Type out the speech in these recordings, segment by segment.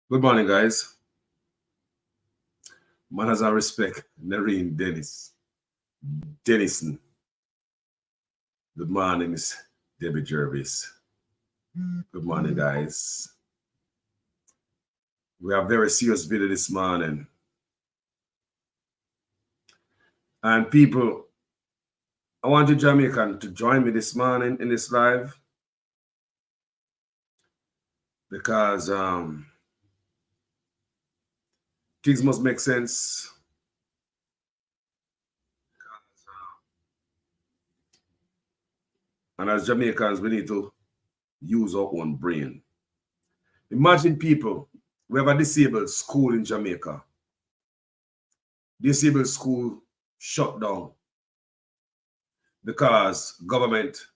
Good morning, guys. Manners and respect, Nareen Dennison. Good morning, Miss Debbie Jervis. Good morning, guys. We have a very serious video this morning. And people, I want you Jamaican to join me this morning in this live because things must make sense. And as Jamaicans, we need to use our own brain. Imagine people, we have a disabled school in Jamaica. Disabled school shut down because government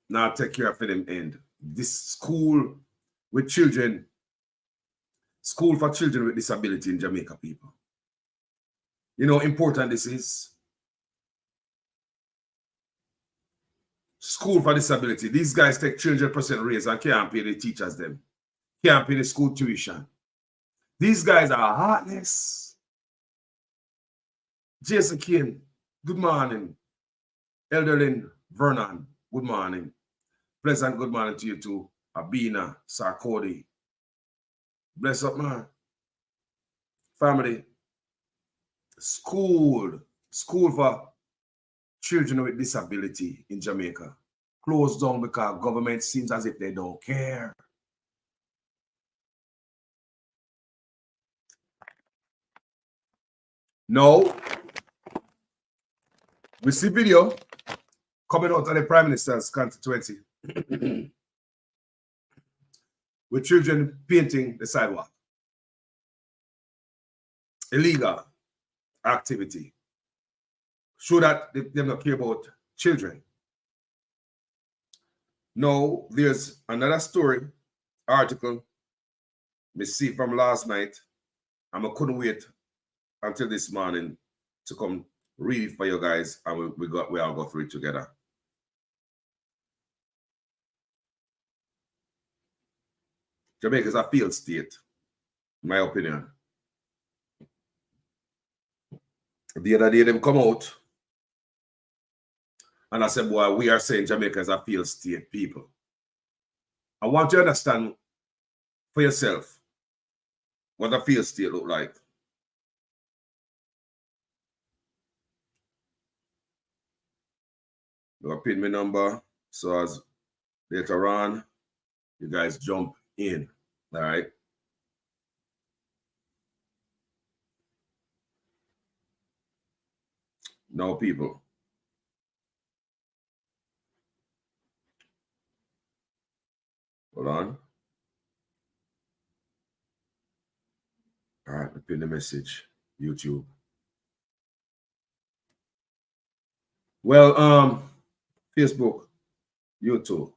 not take care of them end. This school with children, school for children with disability in Jamaica, people. You know how important this is? School for disability. These guys take 300% raise and can't pay the teachers them. Can't pay the school tuition. These guys are heartless. Jason King, good morning. Elderlin Vernon, good morning. Pleasant good morning to you too. Abina, Sarkodi. Bless up, man. Family. School for children with disability in Jamaica closed down because government seems as if they don't care. No. We see video coming out of the Prime Minister's constituency with children painting the sidewalk. Illegal activity. Show that they don't care about children. No, there's another story, article, we see from last night, and I couldn't wait until this morning to come read it for you guys, and we all go through it together. Jamaica is a failed state, in my opinion. The other day, them come out, and I said, boy, we are saying Jamaica is a failed state, people. I want you to understand for yourself what a failed state look like. I'll pin my number, so as later on, you guys jump in, all right? No, people. Hold on. All right, pin the message, YouTube. Well, Facebook, YouTube.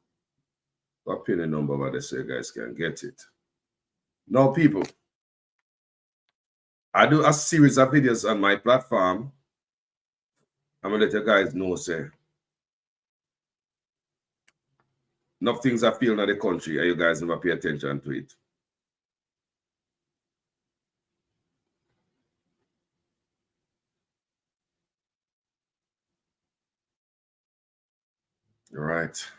I'll pin a number over there so you guys can get it. Now, people, I do a series of videos on my platform. I'm gonna let you guys know, say, enough things I feel in the country, and you guys never pay attention to it. All right.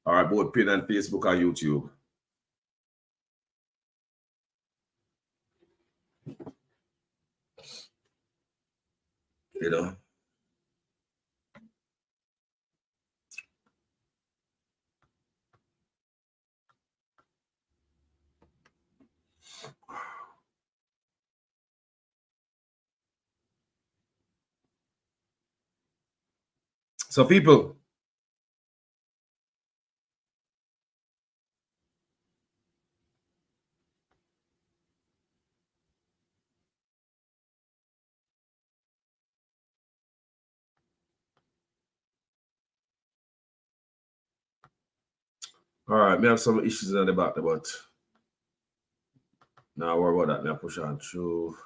All right, both pin on Facebook or YouTube. You know. So, people, all right, we have some issues in the back, but now worry about that. Now push on through.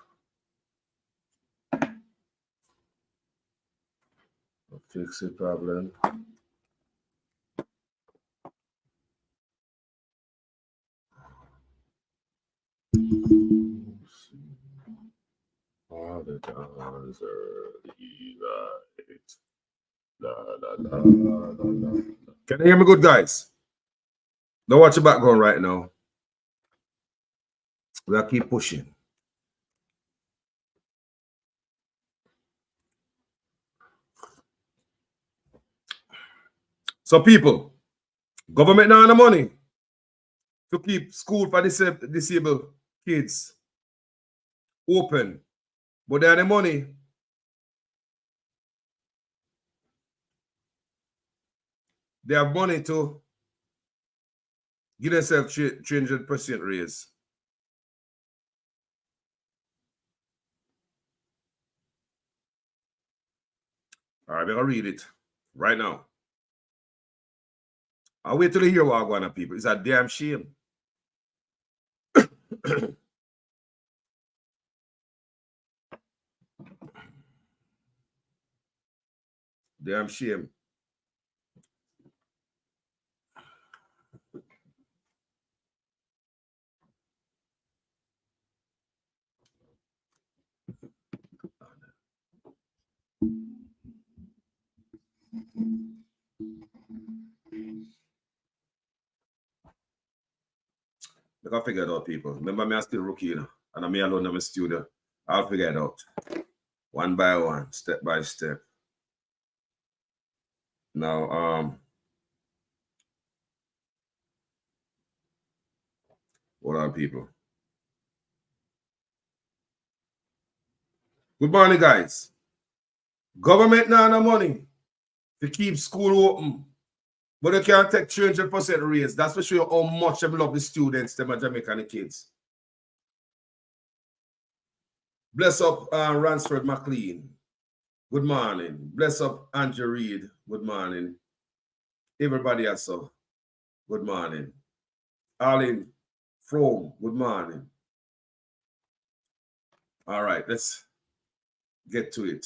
Fix the problem. All the times are right. La, la, la, la, la. Can you hear me good, guys? Don't watch your background right now. We'll keep pushing. So people, government now have the money to keep school for disabled kids open. But they have the money to give themselves 300% raise. All right, I'm going to read it right now. I'll wait till you hear what I'm going to people. It's a damn shame. Damn shame. Look, I'll figure it out, people. Remember, me, I'm still rookie, you know, and I'm alone in my studio. I'll figure it out. One by one, step by step. Now, hold on, people. Good morning, guys. Government now no money to keep school open, but they can't take 300% raise. That's for sure how much they love the students, them Jamaican kids. Bless up Ransford McLean. Good morning. Bless up Andrew Reed. Good morning. Everybody else, so good morning. Arlene From, good morning. All right, let's get to it.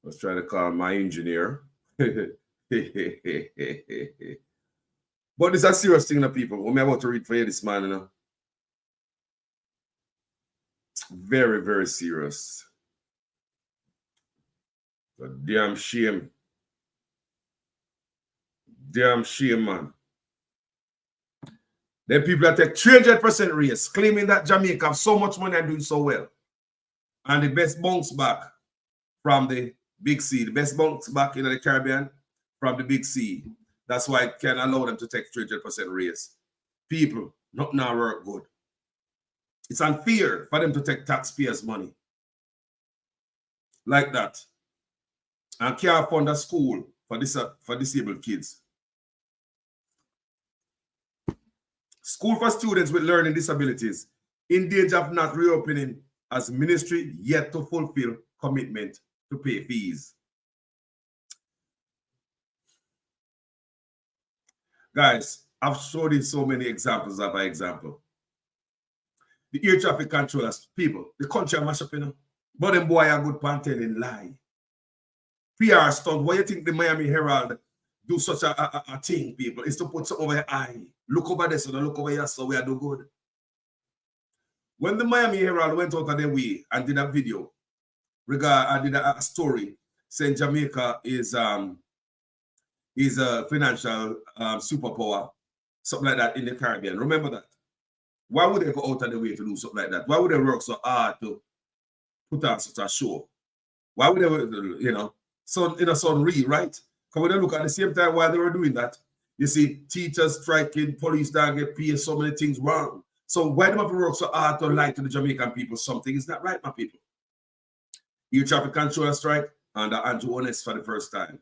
Let's try to call my engineer. But it's a serious thing, people. What I'm about to read for you this morning, you know? Very, very serious. A damn shame. Damn shame, man. Then people that take 300% raise, claiming that Jamaica have so much money and doing so well. And the best bounce back from the Big C, the best bounce back in the Caribbean from the Big C. That's why it can allow them to take 300% raise. People, not now work good. It's unfair for them to take taxpayers' money like that and can't fund a school for disabled kids. School for students with learning disabilities in danger of not reopening as ministry yet to fulfill commitment to pay fees. Guys, I've showed you so many examples of an example. The air traffic controllers, people, the country are mashed up, you know. But them boy are good panting and lie. PR stunt. Why you think the Miami Herald do such a thing, people? Is to put something over your eye. Look over there, so don't look over here, so we are do good. When the Miami Herald went out of their way and did a video, did a story saying Jamaica is a financial superpower, something like that in the Caribbean. Remember that. Why would they go out of the way to do something like that? Why would they work so hard to put on such a show? Why would they, you know, so in a son real, right? Because when they look at the same time while they were doing that, you see teachers striking, police don't get paid, so many things wrong. So why do they have to work so hard to lie to the Jamaican people? Something is not right, my people. Air traffic controller strike under Andrew Honest for the first time.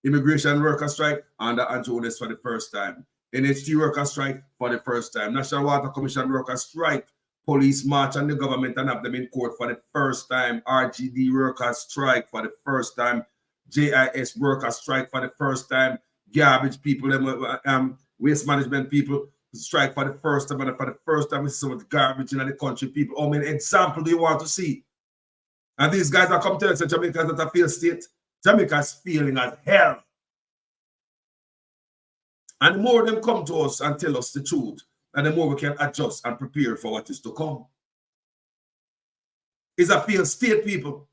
Immigration worker strike under Andrew Honest for the first time. NHT worker strike for the first time. National Water Commission worker strike. Police march on the government and have them in court for the first time. RGD workers strike for the first time. JIS workers strike for the first time. Garbage people, waste management people strike for the first time. And for the first time, we see some of the garbage in the country. People, how many examples do you want to see? And these guys are come to us that Jamaica is not a failed state. Jamaica is feeling as hell. And the more them come to us and tell us the truth, and the more we can adjust and prepare for what is to come. It's a failed state, people.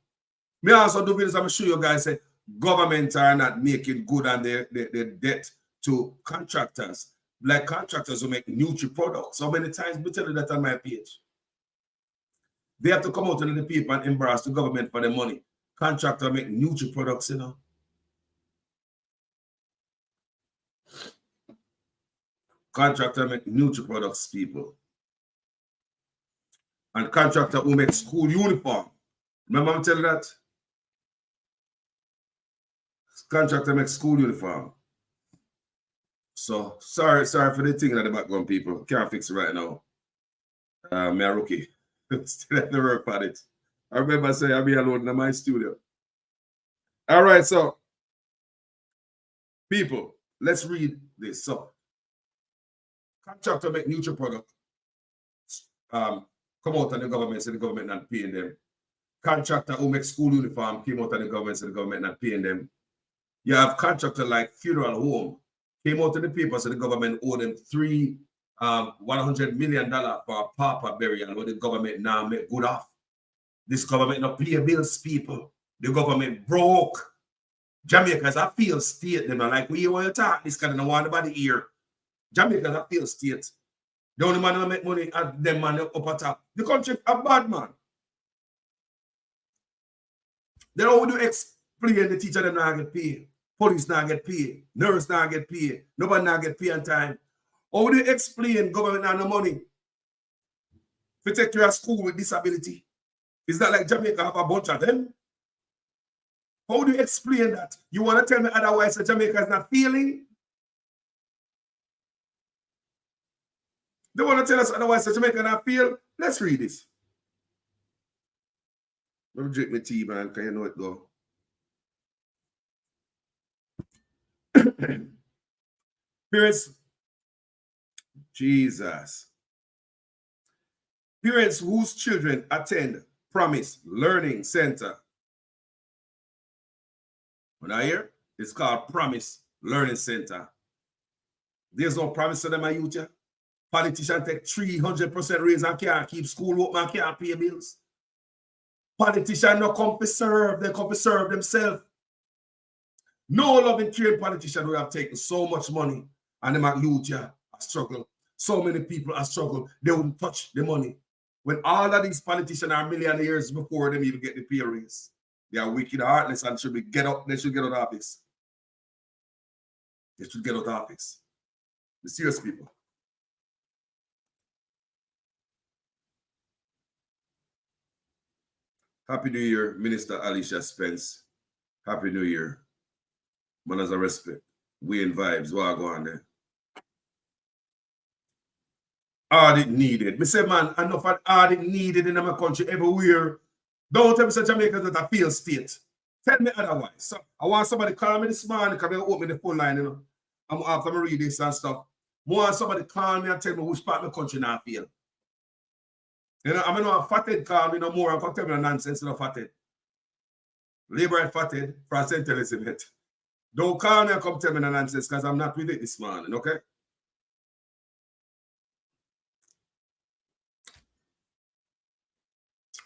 Me also do videos, I'm show you guys say government are not making good on their debt to contractors. Like contractors who make nutri products. How many times we tell you that on my page? They have to come out to the people and embarrass the government for the money. Contractors make nutri products, you know. Contractor make nutri products, people. And contractor who make school uniform. Remember I'm telling you that? Contractor make school uniform. So sorry for the thing in the background, people. Can't fix it right now. Me a rookie. Still have to work on it. I remember saying I'll be alone in my studio. All right, so people, let's read this. So contractor make neutral product. Come out and the government said the government not paying them. Contractor who make school uniform came out and the government said the government not paying them. You have contractor like funeral home came out to the paper so the government owed them $100 million for a pauper burial where the government now make good off. This government not pay bills, people. The government broke. Jamaica's a failed state. They not like we want to talk this kind of want nobody here. Jamaica's a failed state. The only man who make money at them man up at top. The country a bad man. Then how would you explain the teacher them not get paid? Police not get paid. Nurse not get paid. Nobody not get paid on time. How would you explain government not no money to take to a school with disability? Is that like Jamaica have a bunch of them? How do you explain that? You want to tell me otherwise that Jamaica is not feeling? They want to tell us otherwise that Jamaica not feel? Let's read this. Let me drink my tea, man, because you know it go. Parents, Jesus. Parents whose children attend Promise Learning Center. When I hear, it's called Promise Learning Center. There's no promise to them, my youth. Politicians take 300% raise and can't keep school open and can't pay bills. Politicians don't come to serve, they come to serve themselves. No loving, caring politician who have taken so much money and them at youth are struggle. So many people are struggle. They wouldn't touch the money. When all of these politicians are millionaires before them even get the pay raise. They are wicked, heartless, and should be they should get out of office. They should get out of office. The serious people. Happy New Year, Minister Alicia Spence. Happy New Year. Manners of respect. We in vibes. What go on there? Audit needed. Me say, man, enough of audit needed in my country everywhere. Don't tell me say Jamaica is a failed state. Tell me otherwise. So I want somebody call me this morning because they open the phone line, you know. I'm after me read this and stuff. I want somebody call me and tell me which part of the country now fail. You know, I mean, I'm fatted call me no more and come tell me no nonsense, no fatted. Labor and fatted for St. Elizabeth. Don't call me and come tell me no nonsense because I'm not with it this morning, okay?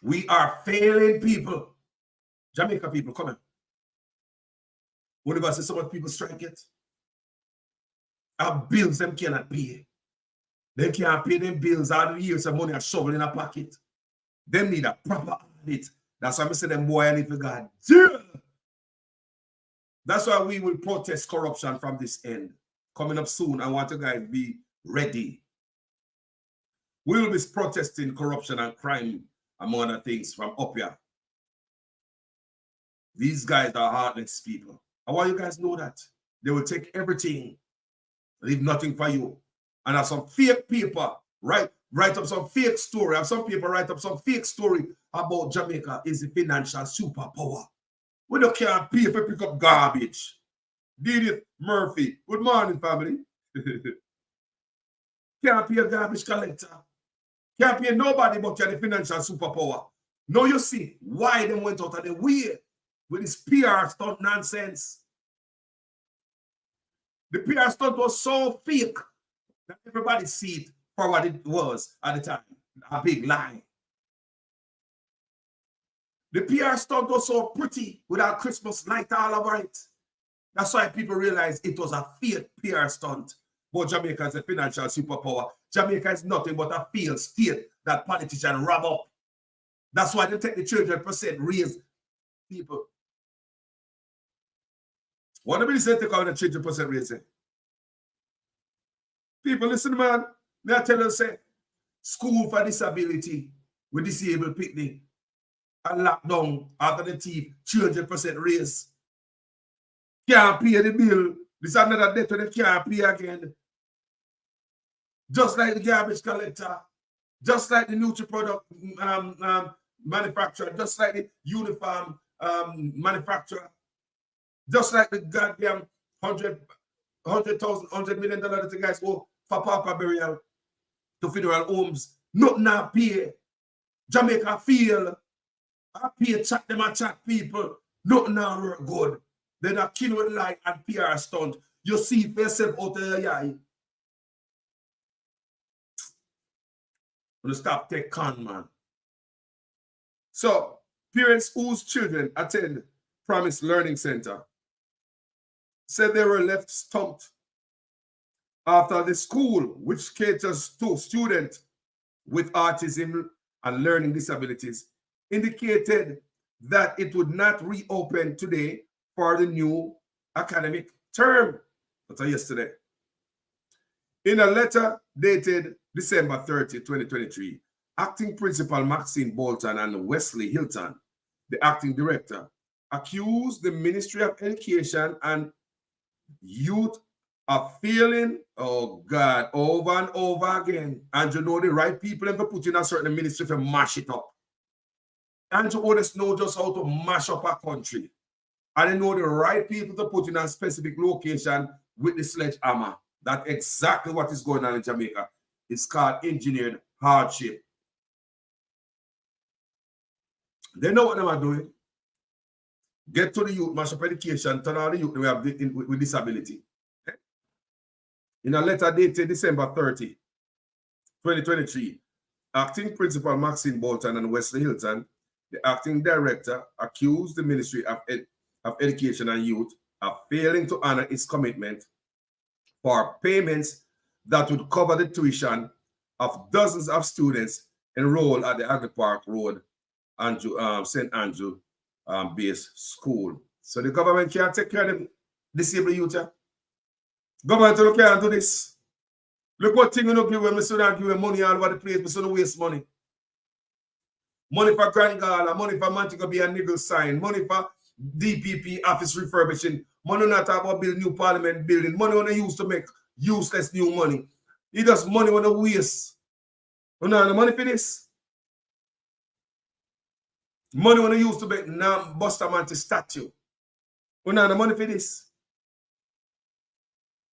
We are failing people. Jamaica people, come on. What about say so much people strike it? Our bills them cannot pay. They can't pay them bills. All the years of money are shoveling in a pocket. Them need a proper audit. That's why I say them boy I need for God. That's why we will protest corruption from this end. Coming up soon. I want you guys to be ready. We will be protesting corruption and crime, among other things, from up here. These guys are heartless people. I want you guys to know that. They will take everything, leave nothing for you. And have some fake paper, write up some fake story. Have some people write up some fake story about Jamaica is the financial superpower. We don't can't pay if we pick up garbage. Edith Murphy. Good morning, family. Can't pay a garbage collector. Can't pay nobody but you're the financial superpower. Now you see why they went out of the way with this PR stunt nonsense. The PR stunt was so fake that everybody see it for what it was at the time. A big lie. The PR stunt was so pretty with our Christmas light all over it. That's why people realize it was a fake PR stunt. But Jamaica is a financial superpower. Jamaica is nothing but a failed state that politicians rob up. That's why they take the 300% raise people. What do we say take out the 300% raise? People, listen, man. May I tell you, say, school for disability with disabled picnic and lockdown after the teeth, 300% raise. Can't pay the bill. This is another debt when they can't pay again. Just like the garbage collector, just like the Nutri-Product manufacturer, just like the uniform manufacturer, just like the goddamn $100 million that the guys owe for Papa burial to funeral homes. Nothing now pay. Jamaica feel. I pay chat them and chat people. Nothing now work good. They're not killing with light and PR stunt. You see for yourself out of your eye. Stop take con, man. So, parents whose children attend Promise Learning Center said they were left stumped after the school, which caters to students with autism and learning disabilities, indicated that it would not reopen today for the new academic term. That's yesterday. In a letter dated December 30, 2023, acting principal Maxine Bolton and Wesley Hilton, the acting director, accused the Ministry of Education and Youth of failing, oh God, over and over again. And you know the right people ever put in a certain ministry to mash it up. And you always know just how to mash up a country. And they know the right people to put in a specific location with the sledgehammer. That's exactly what is going on in Jamaica. It's called engineered hardship. They know what they are doing. Get to the youth, mash up education, turn all the youth we have with disability. In a letter dated December 30, 2023, acting principal Maxine Bolton and Wesley Hilton, the acting director, accused the Ministry of Education and Youth of failing to honor its commitment for payments that would cover the tuition of dozens of students enrolled at the Agri Park Road St. Andrew base school. So the government can't take care of them disabled youth. Government can't do this. Look what thing you know give them, so don't give them money all over the place, but so don't waste money. Money for Grand Gala, money for Montego Bay and Niggle sign, money for DPP office refurbishing, money not about build new parliament building, money when they used to make useless new money. It does money when they waste. You know the money for this? Money when they used to make now Bustamante statue. You know the money for this?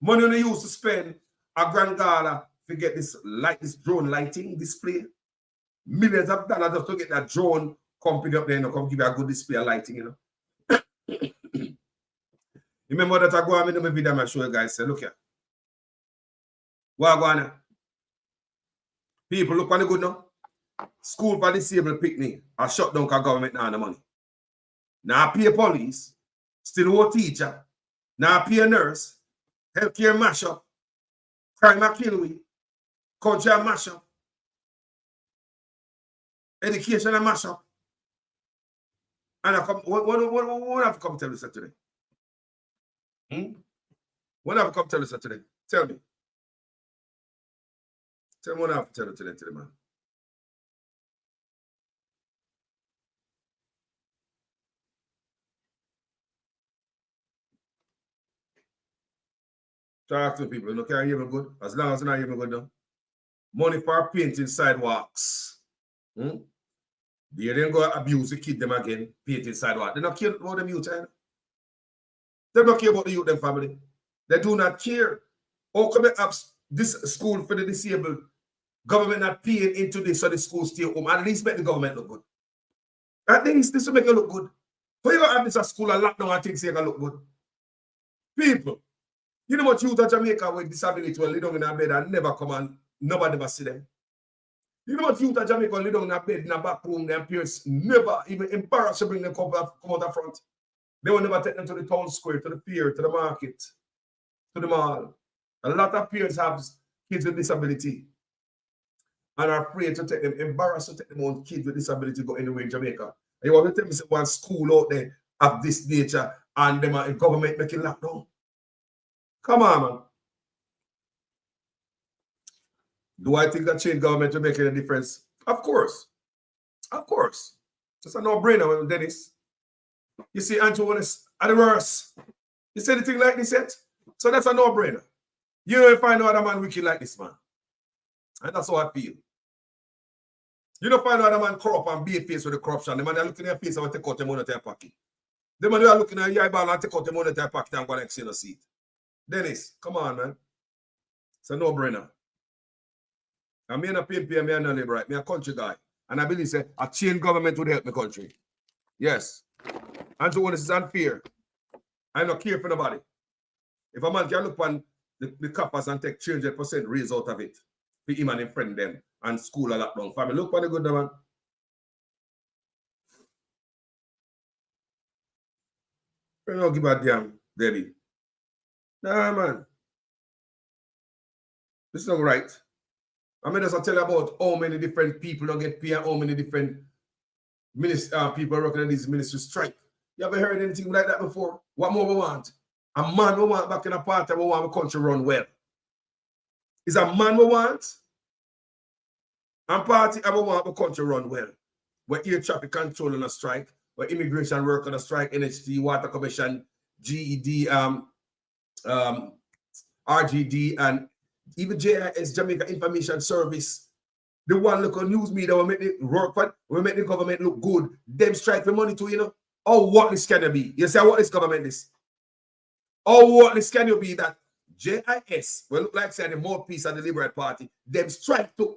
Money when they used to spend a Grand Gala to get this drone lighting display. Millions of dollars just to get that drone company up there and come give you a good display of lighting, you know. Remember that I go on in the video and show you guys, say, look here. What I go on? People look on the good now. School for disabled picnic are shut down because government now have the money. Now pay police, still a teacher, now pay a nurse, healthcare mash up, crime a kill we, culture mash up, education a mash up. And I come, what have to come tell us that today? What have to come tell us that today? Tell me. Tell me what I have to tell you today, man. Talk to people. You can't hear me good. As long as you not hear me good now. Money for painting sidewalks. They then go abuse the kid them again, painting sidewalks. They don't care about them youth. They don't care about the youth, them family. They do not care. How come they have this school for the disabled? Government not paying into this so the school stay home. At least make the government look good. At least this will make you look good. How you gonna have this at school and lockdown and things gonna look good? People, you know what youth of Jamaica with disability will lay down in a bed and never come and nobody ever see them. You know what youth of Jamaica lay down in a bed in a back room, their parents never even embarrassed to bring them come out the front. They will never take them to the town square, to the pier, to the market, to the mall. A lot of parents have kids with disability and are afraid to take them, embarrassed to take them on kids with disability go anywhere in Jamaica. And you want to tell me one school out there of this nature and them are government making lockdown? Come on, man. Do I think that change government will make any difference? Of course. Of course. It's a no-brainer, Dennis. You see, Andrew Wallace at the worst. You say anything like this yet? So that's a no-brainer. You don't find no other man wicked like this man. And that's how I feel. You don't find no other man corrupt and be faced with the corruption. The man they are looking at your face and take out the money out of your pocket. The man they are looking at your eyeball and take out the money out of your pocket and go and exchange a seat. Dennis, come on, man. It's a no-brainer. I'm a PMP and I'm a liberal. I'm a country guy. And I believe that a change government would help my country. Yes. Andrew Wallace is unfair. I don't care for nobody. If a man can look on the coppers and take 300% raise out of it, for him and him friend them, and school a lot long family, look for the good man. I don't give a damn, Debbie. Nah, man. This is not right. I mean, just tell you about how many different people don't get paid, how many different people working in these ministries strike. You ever heard anything like that before? What more we want? A man we want back in a party, we want the country run well. Is a man we want? And party, we want the country run well. Where air traffic control on a strike, where immigration work on a strike, NHT, Water Commission, GED, RGD, and even JIS, Jamaica Information Service. The one look on news media will make it work, will make the government look good. Them strike for money too, you know. Oh, what this can you be? You say what this government is? Oh, what this can you be that JIS will look like saying the more peace of the Liberal Party, them strike too.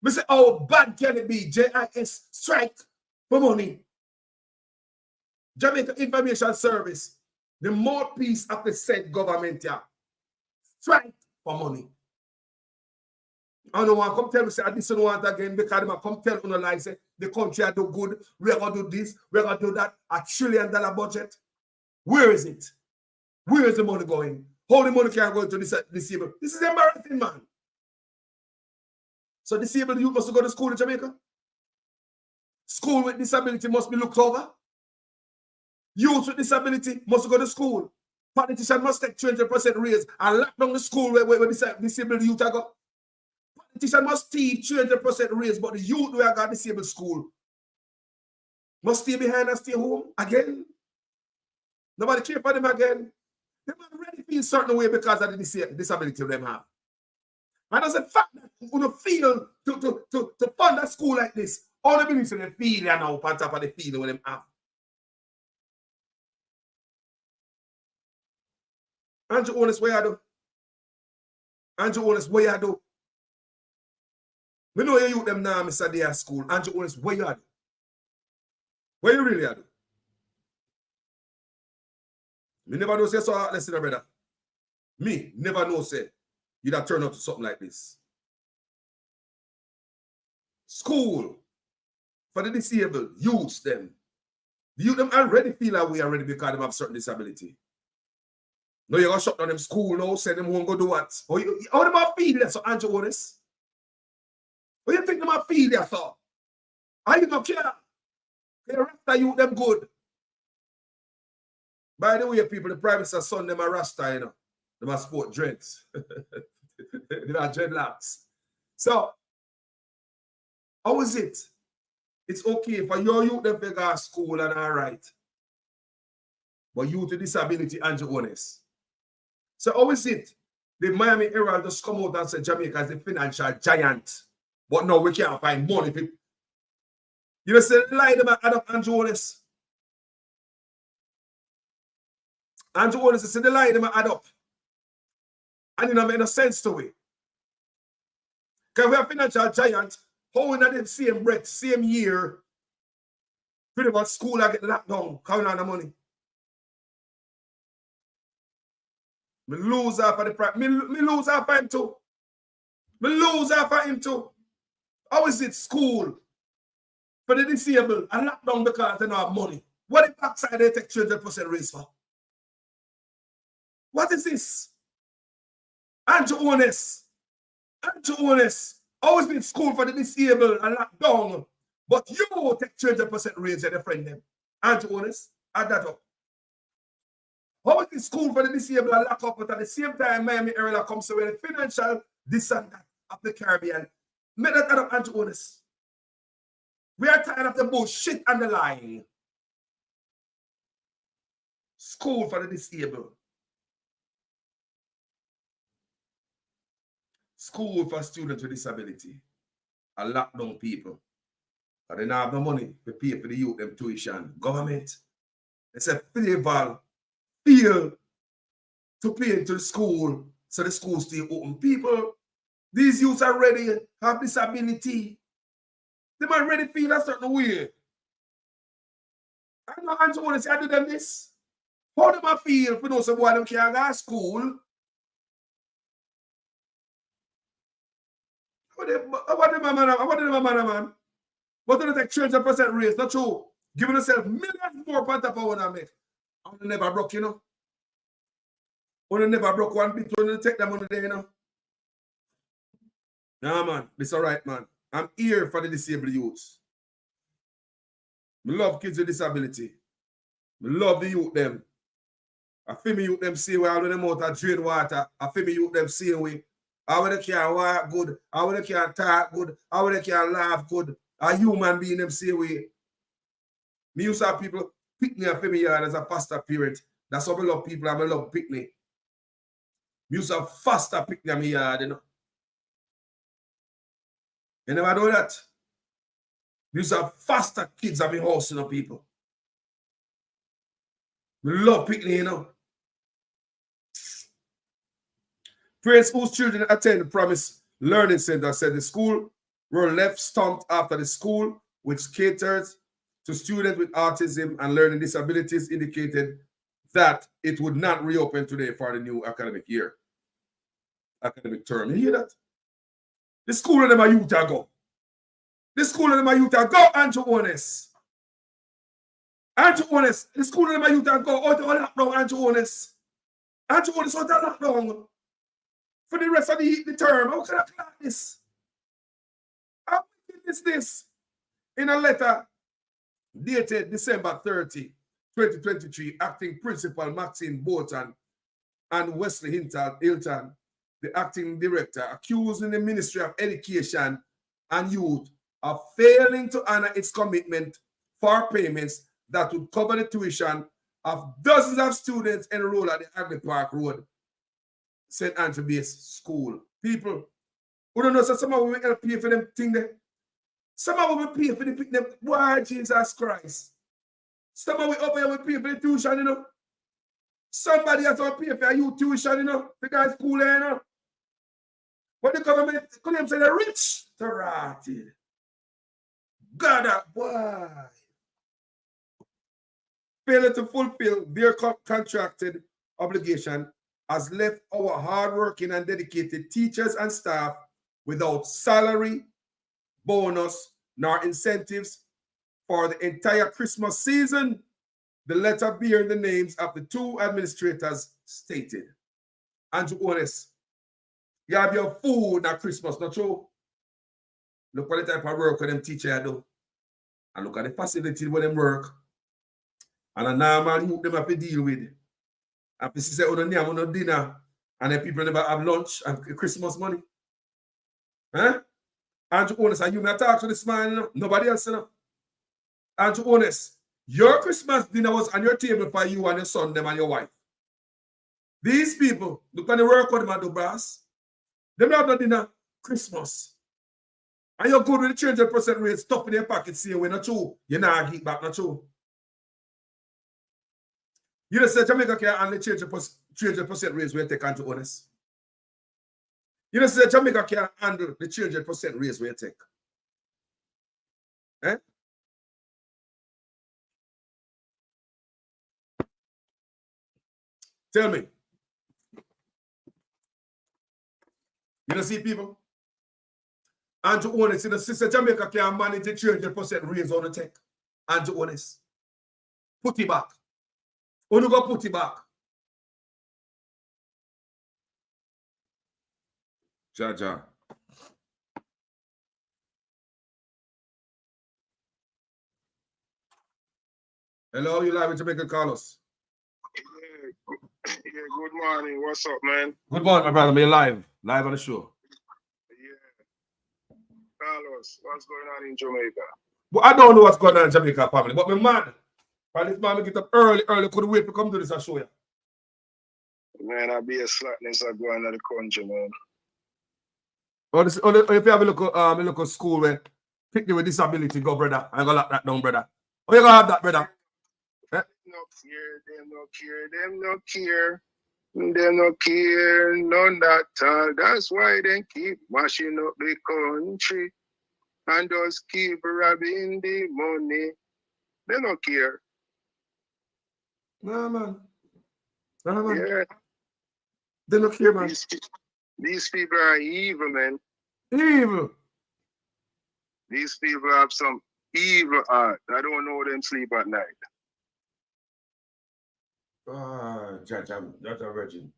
We say, oh, bad can it be? JIS strike for money. Jamaica Information Service, the more peace of the said government, yeah, strike for money. I don't want to come tell me, say, I didn't want again because I come tell you, like, say, the country I do good, we're going to do this, we're going to do that, $1 trillion budget. Where is it? Where is the money going? How the money can go to disabled? This is embarrassing, man. So disabled youth must go to school in Jamaica? School with disability must be looked over? Youth with disability must go to school? Politicians must take 200% raise and lock down the school where disabled youth are go? Politicians must teach 200% raise, but the youth who are got disabled school must stay behind and stay home again. Nobody care for them again. They might already feel certain way because of the disability them have. And as a fact that you feel to fund a school like this, all the beliefs in the feel now on top of the feeling when them have. Andrew Honest, what you do? Andrew Honest, what you do? We know you them now, Mr. Day at school. Andrew Honest, what you do? What you really do? Me never know say so heartless, brother. Me never know say you'd have turned out to something like this. School for the disabled, youths them. The youth them already feel that way already because they have certain disability. No, you're gonna shut down them school now, send them home, go do what? How them have feel that, so Andrew Honest? What you think them have feel that, so? Are you don't care? They rasta you them good. By the way, people, the Prime Minister's son, them are rasta, you know. Them are sport dreads. They are dreadlocks. So, how is it? It's okay for your youth them to go to school and all right. But youth with disability, Andrew Honest. So how is it? The Miami Herald just come out and say Jamaica is a financial giant. But no, we can't find money. You know, say lie them add up Andrew Honest. Andrew Honest say the lie them add up. And it don't make no sense to it. Because we have financial giant, how in the same breath, same year, Pretty much school I get locked down, count on the money. Me lose half of the price. Me lose half of him too. Me lose half of him too. How is it school for the disabled and locked down because they don't have money? What the backside they take 300% raise for? What is this? Aren't you honest? Aren't you honest? How is it school for the disabled and locked down, but you take 300% raise and friend them? Aren't you honest? Add that up. How is it school for the disabled and locked up, but at the same time Miami area comes to with the financial this and that of the Caribbean? Make that add up, aren't you honest? We are tired of the bullshit and the lying. School for the disabled. School for students with disability. A lockdown people. But they don't have no money to pay for the youth them tuition. Government. It's a favor. Feel to pay into the school so the school stay open. People, these youths are ready, have disability. They might ready feel a certain way. I know Andrew want to say I do them this. How do I feel for those boy them can't go to school? What do my man? What do they take 300% raise? Not true. Giving yourself millions more per top of what I make. I never broke, you know. I never broke one bit when you take that money there, you know. Nah, man. It's all right, man. I'm here for the disabled youths. I love kids with disability. I love the youth them. I feel me youth them see where all of them out of drain water. I feel me youth them see we. How they can walk good. How they can talk good. How they can laugh good. A human being them see we. Me used to have people pick me and feel me yard as a pastor parent. That's how I love people and I love pick me. Me used to have faster pick me in my yard, you know. You never do that. These are faster kids at my house, you know, people. We love picnic, you know. Parents whose children attend the Promise Learning Center said the school were left stumped after the school, which caters to students with autism and learning disabilities, indicated that it would not reopen today for the new academic year. Academic term. You hear that? The school of them are youth go. The school of them are youth go, Andrew Honest. Andrew Honest. The school of them are youth go. Out of lockdown, Andrew Honest. Andrew Honest out of lockdown. For the rest of the term. How can I clock this? How is this? In a letter dated December 30, 2023, acting principal Maxine Bolton and Wesley Hilton, the acting director, accusing the Ministry of Education and Youth of failing to honor its commitment for payments that would cover the tuition of dozens of students enrolled at the Agri Park Road, St. Andrew Base School. People, who don't know, so some of them will pay for them thing there. Some of them will pay for the pick them. Why, Jesus Christ? Some of them over here will pay for the tuition, you know. Somebody has to pay for your tuition, you know. The guy's school, you know. But the government claims they're rich. They're rotted. God, boy. Failure to fulfill their contracted obligation has left our hardworking and dedicated teachers and staff without salary, bonus, nor incentives for the entire Christmas season. The letter bearing the names of the two administrators stated. Andrew Honest, you have your food at Christmas, not true? Look at the type of work them teachers do. And look at the facility where them work. And a normal youth them have to deal with. And people say, oh, no, no dinner. And then people never have lunch and Christmas money. Huh? Andrew Honest, and you may talk to this man, you know? Nobody else, you know? Andrew Honest, your Christmas dinner was on your table for you and your son, them and your wife. These people, look at the work what them do, boss. Them have no dinner Christmas. And you're good with the 300% rate, stuff in your pocket, see we're not true. You're not geek back, not true. You just said Jamaica can handle 300% raise where you take, Andrew Honest. You just said Jamaica can handle the 300% raise where you take. Eh? Tell me. You don't see people? Andrew Honest, in the sister Jamaica can manage the 300% raise on the tech. Andrew Honest. Put it back. Only go put it back. Ja. Hello, you live with Jamaica, Carlos? Yeah, good morning. What's up, man? Good morning, my brother. We're live on the show. Yeah. Carlos, what's going on in Jamaica? Well, I don't know what's going on in Jamaica, family, but my man, this man, get up early, couldn't wait to come to this and show you. Man, I'll be a slackness of going to the country, man. Or if you have a local school where pick you with disability, go, brother. I ain't gonna lock that down, brother. Oh, you gonna have that, brother? Them no care, none that all. That's why they keep mashing up the country and just keep robbing the money. They don't care. Nah, man. Yeah. They don't care, man. These people are evil, man. Evil. These people have some evil heart. I don't know them sleep at night. Judge a virgin.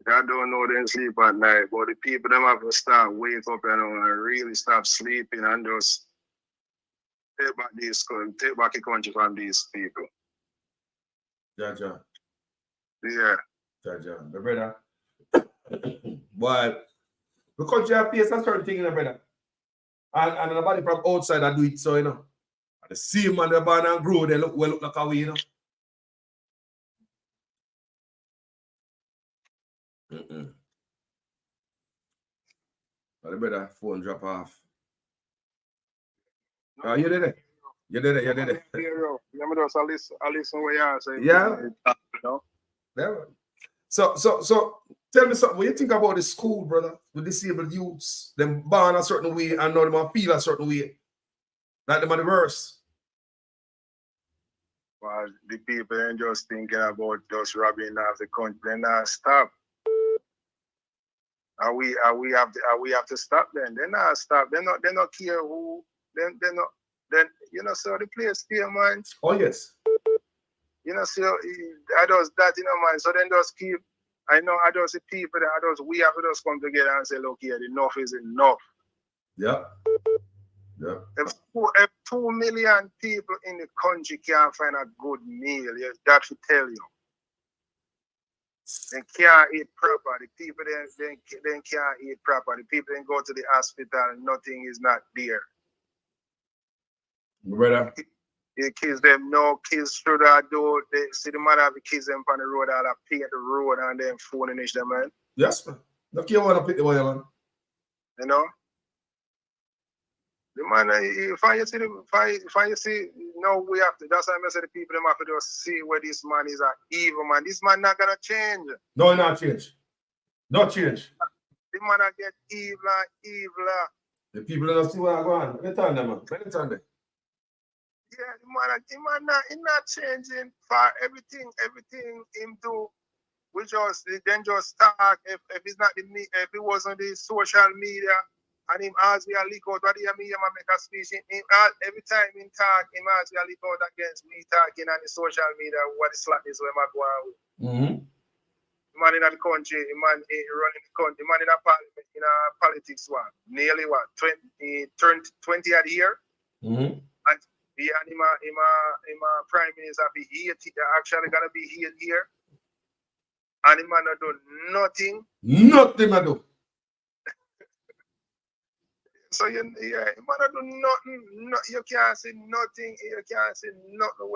I don't know them sleep at night, but the people them have to start wake up and really stop sleeping and just take back the country from these people. Judge. Yeah. Judge, the brother. But the country have faced a certain thing, brother. And nobody from outside that do it, so you know. The same man they born and grow, they look like a way, you know. But the brother phone drop off. Oh, you did it. You did it. Let me just listen what you say. Yeah. You know? Yeah. So tell me something. What you think about the school, brother, with disabled youths? Them born a certain way and now them feel a certain way. Like them are the worst. Well, the people ain't just thinking about just robbing off the country. They're not stop. We have to stop them. They're not stop. They not care who. Then you know, so the place still, man. Oh yes. You know, so I does that, you know, man. So then just keep. I know I does the people that we have to just come together and say, look here, enough is enough. Yeah. If 2 million people in the country can't find a good meal, that should tell you. They can't eat proper. The people they can't eat proper. The people then go to the hospital and nothing is not there. Brother. The kids them no kids through that door. They see the mother have the kids them on the road, all that paint the road and then phoning each them, man. Yes, man. Look here, want to pick the boy, man. You know? The man, if I see, no, we have to. That's why I say the people them have to just see where this man is at evil, man. This man not gonna change. No, not change. Not change. The man get evil. The people don't see what I go on. Let me tell them, man. Let me tell them. Yeah, the man not changing for everything him do. We just then just start if it's not if it wasn't the social media. And him ask me a leak out what do you mean him make a speech. Every time him talk, him ask me a leak out against me talking on the social media what the slack is where I go on with. The man in the country, the man running the country, the man in a parliament, in a politics one. Nearly what, 20 odd year? And him a prime minister be here, actually gonna be here. And the man not do nothing. Nothing I do. So man do nothing. You can't say nothing. You can't say nothing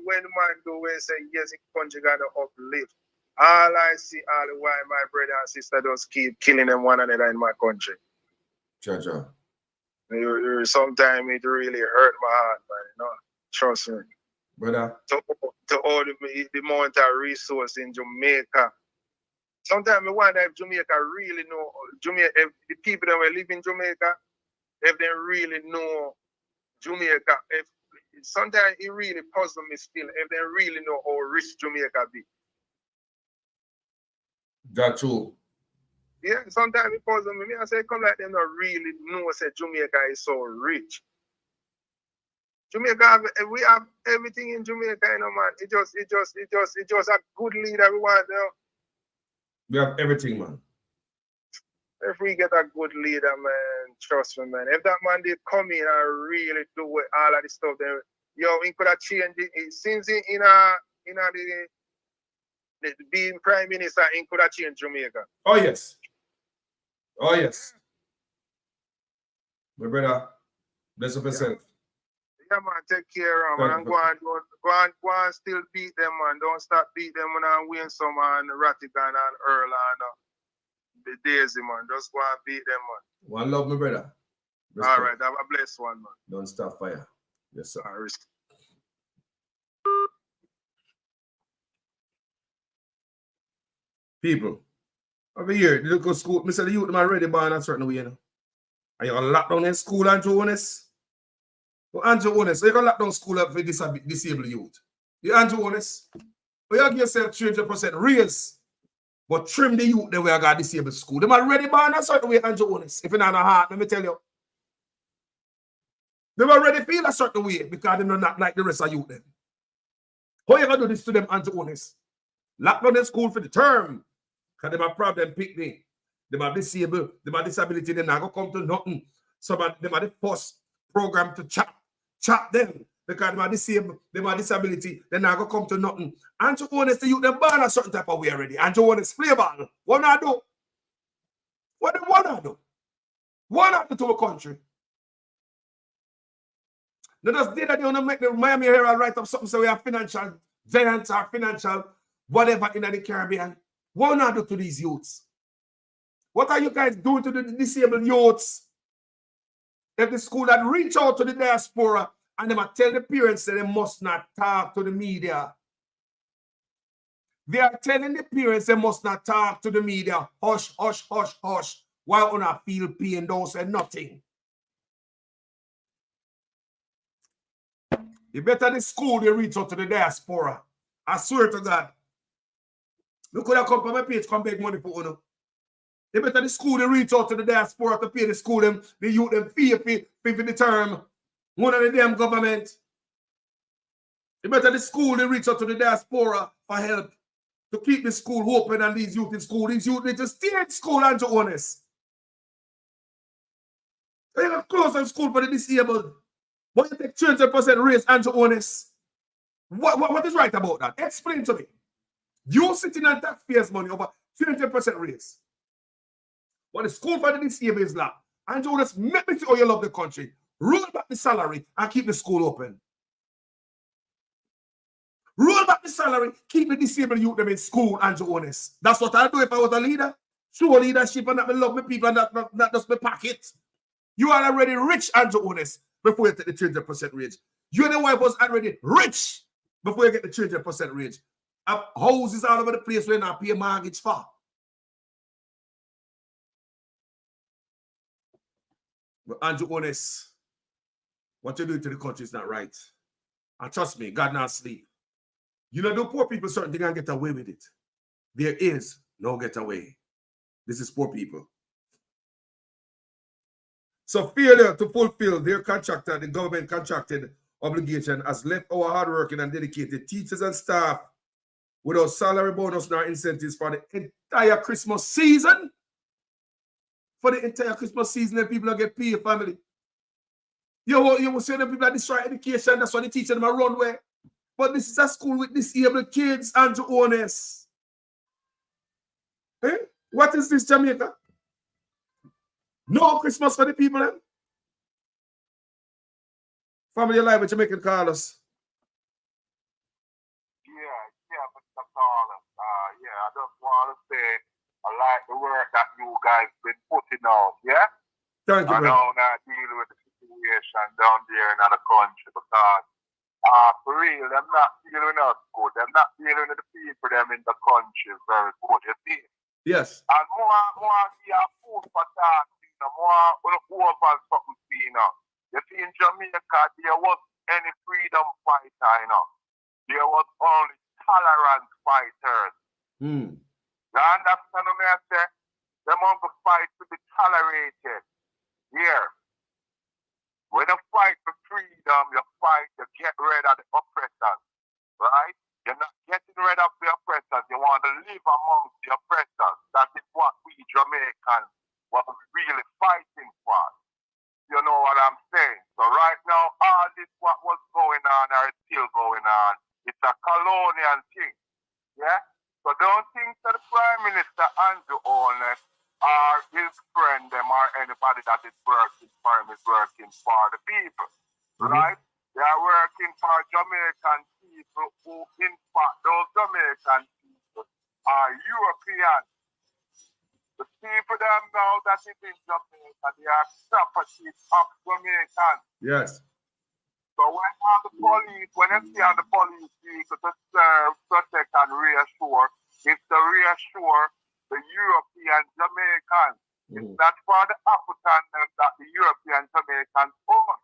when the man do where say yes, the country gonna uplift. All I see all the while my brother and sister just keep killing them one another in my country. Cha. Sometimes it really hurt my heart, man. You know? Trust me. Brother. To all the amount of resource in Jamaica. Sometimes I wonder if Jamaica really know if the people that live in Jamaica, if they really know Jamaica. If sometimes it really puzzles me still if they really know how rich Jamaica be. Got you. Yeah, sometimes because of me, I say come like them not really know say Jamaica is so rich. Jamaica, we have everything in Jamaica, you know, man. It just a good leader we want, you know. We have everything, man. If we get a good leader, man, trust me, man. If that man did come in and really do all of this stuff, then he could have changed it. Since the being prime minister, he could have changed Jamaica. Oh yes. Oh yes. My brother, bless up yourself. Yeah, man, take care of them, man. Go and still beat them, man. Don't stop beat them when I win some and Rattigan and Earl and the Daisy, man. Just go and beat them, man. One love, my brother. Respect. All right, have a blessed one, man. Don't stop fire. Yes, sir. People, over here, the local school, Mr. The youth, them already born a certain way, you know. Are you going to lock down in school, Andrew Honest? Well, Andrew Honest, are you going to lock down school up for disabled youth? You Andrew Honest? Well, you give yourself 300% raise, but trim the youth the way I got disabled school. Them already born a certain way, Andrew Honest. If you're not a heart, let me tell you. They already feel a certain way because they're not like the rest of youth them. How you going to do this to them, Andrew Honest? Lock down the school for the term. Because they have a problem picnic. They have disabled, they have disability, they're not going to come to nothing. So they have the first program to chop them. Because they have disabled, they have disability, they're not going to come to nothing. Andrew Honest, the youth, they're born a certain type of way already. Andrew Honest, flavor. What do I do? What do I do? What I do to a country? They just did that they want to make the Miami Herald write up something so we have financial giants or financial whatever in the Caribbean. What not do to these youths? What are you guys doing to the disabled youths? If the school had reached out to the diaspora and they might tell the parents that they must not talk to the media. They are telling the parents they must not talk to the media. Hush, hush, hush, hush. Why on a feel pain, don't say nothing. You better the school they reach out to the diaspora. I swear to God. Look could have come from my page, come beg money for you. They better the school they reach out to the diaspora to pay the school them, the youth them fee for the term. One of the damn government. They better the school they reach out to the diaspora for help to keep the school open and these youth in school. These youth need to stay in school, Andrew Honest. They have closed the school for the disabled. But you take 200% raise, Andrew Honest. What is right about that? Explain to me. You sitting on taxpayers' money over 200% raise. But the school for the disabled is locked. Andrew Honest, make me see how you love the country. Roll back the salary and keep the school open. Roll back the salary, keep the disabled youth them in school, Andrew Honest. That's what I'd do if I was a leader. Show leadership and not love my people and not just my pocket. You are already rich, Andrew Honest, before you take the 200% raise. You and the wife was already rich before you get the 200% raise. Have houses all over the place where you not pay a mortgage for. But Andrew Honest, what you do to the country is not right. And trust me, God not sleep. You know, the poor people certain things and get away with it. There is no get away. This is poor people. So failure to fulfill their contracted, the government contracted obligation has left our hardworking and dedicated teachers and staff without salary bonus nor incentives for the entire Christmas season. For the entire Christmas season, and people get paid, family. You will say that people are destroy education, that's why the teacher them are run away. But this is a school with disabled kids, Andrew Honest. Eh? What is this, Jamaica? No Christmas for the people, eh? Family alive with Jamaican callers. Yeah, Mr. Carlos. I just want to say I like the work that you guys been putting out, yeah? Thank you, I know not dealing with the situation down there in the country because for real, they're not dealing with us good. They're not dealing with the people them in the country very good, you see? Yes. And more give food for thought, you know, more over something, you know. You see, in Jamaica, there was any freedom fighter, you know. There was only tolerant fighters. You understand what I say? Them want to fight to be tolerated. Here. When you fight for freedom, you fight to get rid of the oppressors. Right? You're not getting rid of the oppressors. You want to live amongst the oppressors. That is what we Jamaicans were really fighting for. You know what I'm saying? So right now, all this what was going on or is still going on, it's a colonial thing. Yeah? So don't think that the Prime Minister Andrew Holness or his friend them or anybody that is working for him is working for the people. Right? They are working for Jamaican people who, in fact, those Jamaican people are European. The people them now that is in Jamaica, they are property of Jamaican. Yes. So when you see on the police vehicle to serve, protect, and reassure, it's to reassure the European Jamaicans. It's not for the African that the European Jamaicans own.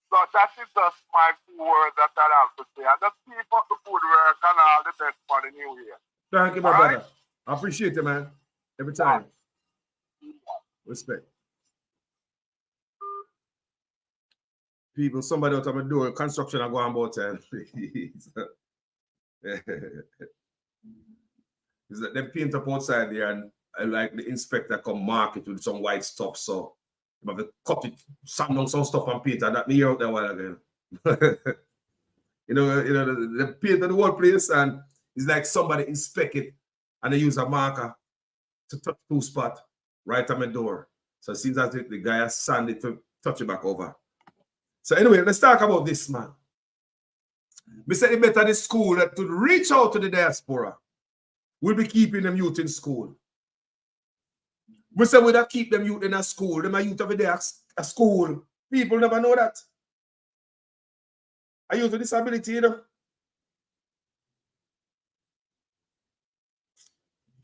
So that is just my few words that I have to say. And just keep up the good work and all the best for the new year. Thank you, my brother. I appreciate it, man. Every time. Respect. People, somebody out of my door, construction are going about time. It's like they paint up outside there and like the inspector come mark it with some white stuff. So you have to cut it, sand down some stuff and paint, and that me hear out there a while again. you know, the paint of the whole place, and it's like somebody inspect it and they use a marker to touch two spot right on my door. So it seems as if the guy has sanded to touch it back over. So anyway, let's talk about this, man. We said it better the school to reach out to the diaspora. We'll be keeping them youth in school. We said we don't keep them youth in a school. Them are youth every day at school. People never know that. A youth with disability, you know.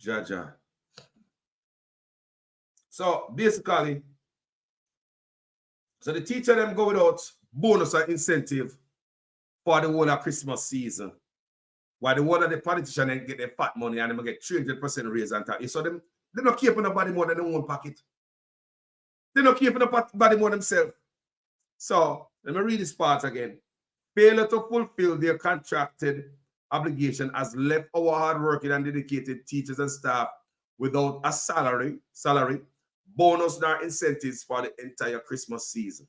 Jaja. So basically, so the teacher them go without bonus or incentive for the whole of Christmas season. While the one of the politicians then get their fat money and them get 300% raise and tax. So them they don't care for nobody more than their own pocket. They don't care for nobody more themselves. So let me read this part again. Failure to fulfill their contracted obligation has left our hardworking and dedicated teachers and staff without a salary, bonus, nor incentives for the entire Christmas season.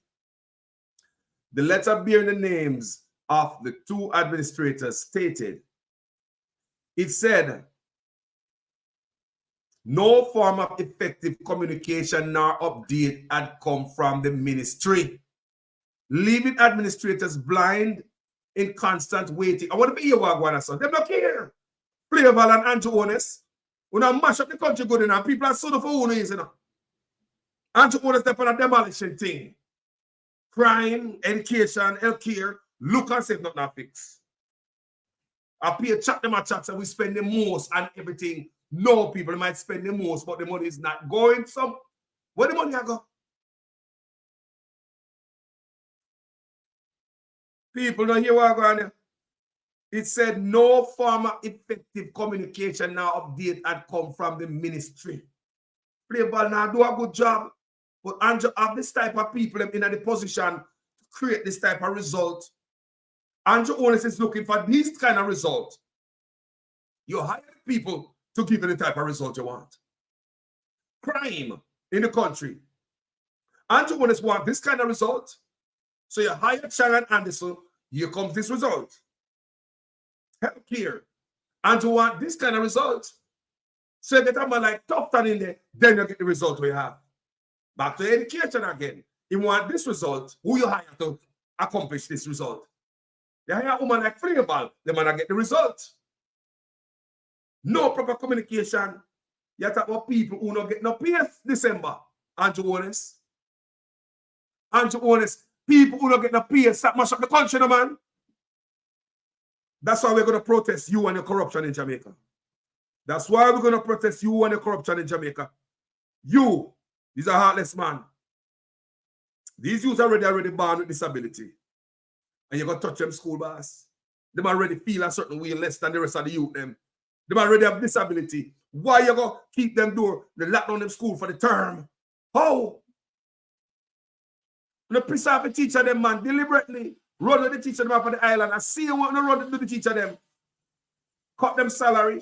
The letter bearing the names of the two administrators stated, it said, no form of effective communication nor update had come from the ministry, leaving administrators blind in constant waiting. I want to be here, Wagwana, son. They don't care. Flavor and Andrew Honest. We don't mash up the country good enough. People are sold for own ways, you know. Andrew Honest step on a demolition thing. Crime, education, healthcare, look and say nothing fix. I pay chat them a chat, and we spend the most and everything. No, people might spend the most, but the money is not going. So, where the money go? People don't hear what I'm going on. It said no form of effective communication now update had come from the ministry. Play ball now, do a good job. But Andrew have this type of people in the position to create this type of result. Andrew Honest is looking for this kind of result. You hire people to give you the type of result you want. Crime in the country. Andrew Honest want this kind of result. So you hire Sharon Anderson, here comes this result. Healthcare. Andrew want this kind of result. So you get a man like Tufton in there, then you get the result we have. Back to education again. You want this result, who you hire to accomplish this result? You hire a woman like Freeball, the man get the result. No proper communication. You talk about people who don't get no pay December. Andrew Honest. Andrew Honest. People who don't get no pay, start mash up the country, no man. That's why we're going to protest you and your corruption in Jamaica. That's why we're going to protest you and your corruption in Jamaica. You, these are heartless man. These youths are already born with disability. And you're going to touch them school bus. They already feel a certain way less than the rest of the youth. They already have disability. Why you go keep them door, the lock down them school for the term? How? The piss off the teacher them, man, deliberately run the teacher them up on the island. I see you want to run to the teacher them. Cut them salary.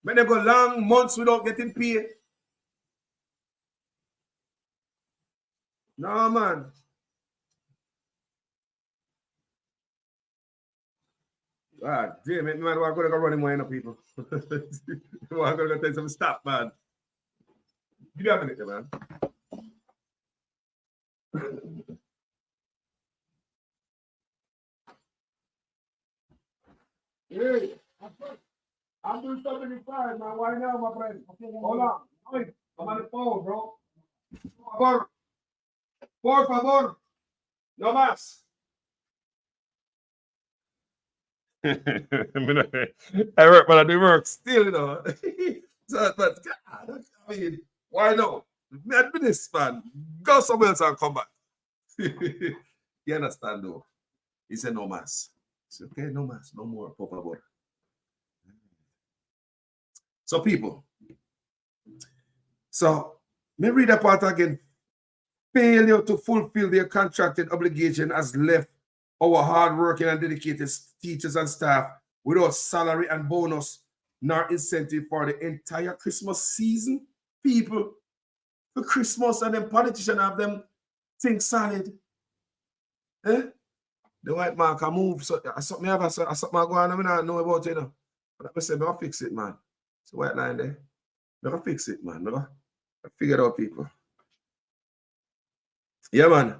When they go long months without getting paid. No, man. Ah, damn it, man. We're going to go running more in people. We're going to tell some stop, man. Give me a minute, man. Hey, I'm doing something in fire, man. Why now, my friend? Hold on. I'm on the phone, bro. Por favor. No más. I work, but I do work still, you know. So, but God, I mean, why not? Man, this man, go somewhere else and come back. You understand, though? He said, no mas. He said, okay, no mas, no more, por favor. So, people, so let me read that part again. Failure to fulfill their contracted obligation has left our hardworking and dedicated teachers and staff without salary and bonus nor incentive for the entire Christmas season. People, for Christmas and then politicians have them think solid. Eh? The white man can move. So I saw me have I saw my go on, I don't know about it, you know. But I said, I'll fix it, man. It's a white line there. I'll fix it, man. I figure it out, people. Yeah, man.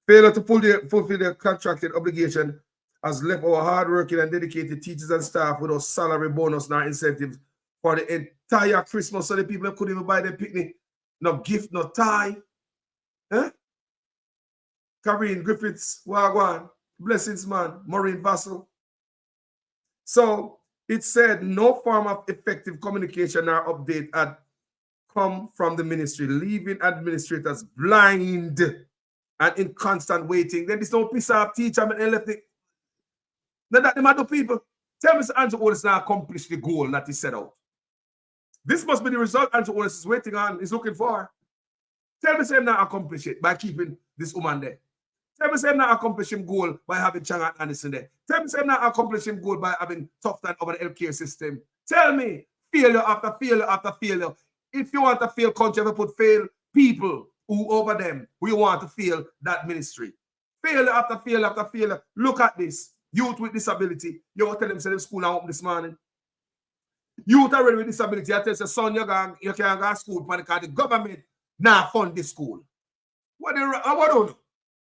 Failure to fulfill their contracted obligation has left our hardworking and dedicated teachers and staff without salary, bonus, nor incentives for the entire Christmas. So the people couldn't even buy their picnic, no gift, no tie. Eh? Karine Griffiths, Wagwan, Blessings, man, Maureen Vassell. So it said no form of effective communication or update had come from the ministry, leaving administrators blind and in constant waiting. Then this no piece of teacher and left it. Then that them other people. Tell me Andrew Otis now accomplished the goal that he set out. This must be the result Andrew Otis is waiting on, is looking for. Tell me him now accomplish it by keeping this woman there. Tell me him now accomplish him goal by having Chang and Anderson there. Tell me him now accomplish him goal by having tough time over the healthcare system. Tell me failure after failure after failure. If you want to fail country, ever put fail people who over them, we want to fail that ministry. Failure after failure after failure. Look at this. Youth with disability. You want to tell them, say, the school now open this morning. Youth already with disability. I tell you, son, you can't go to school because the government now fund this school. What do you know?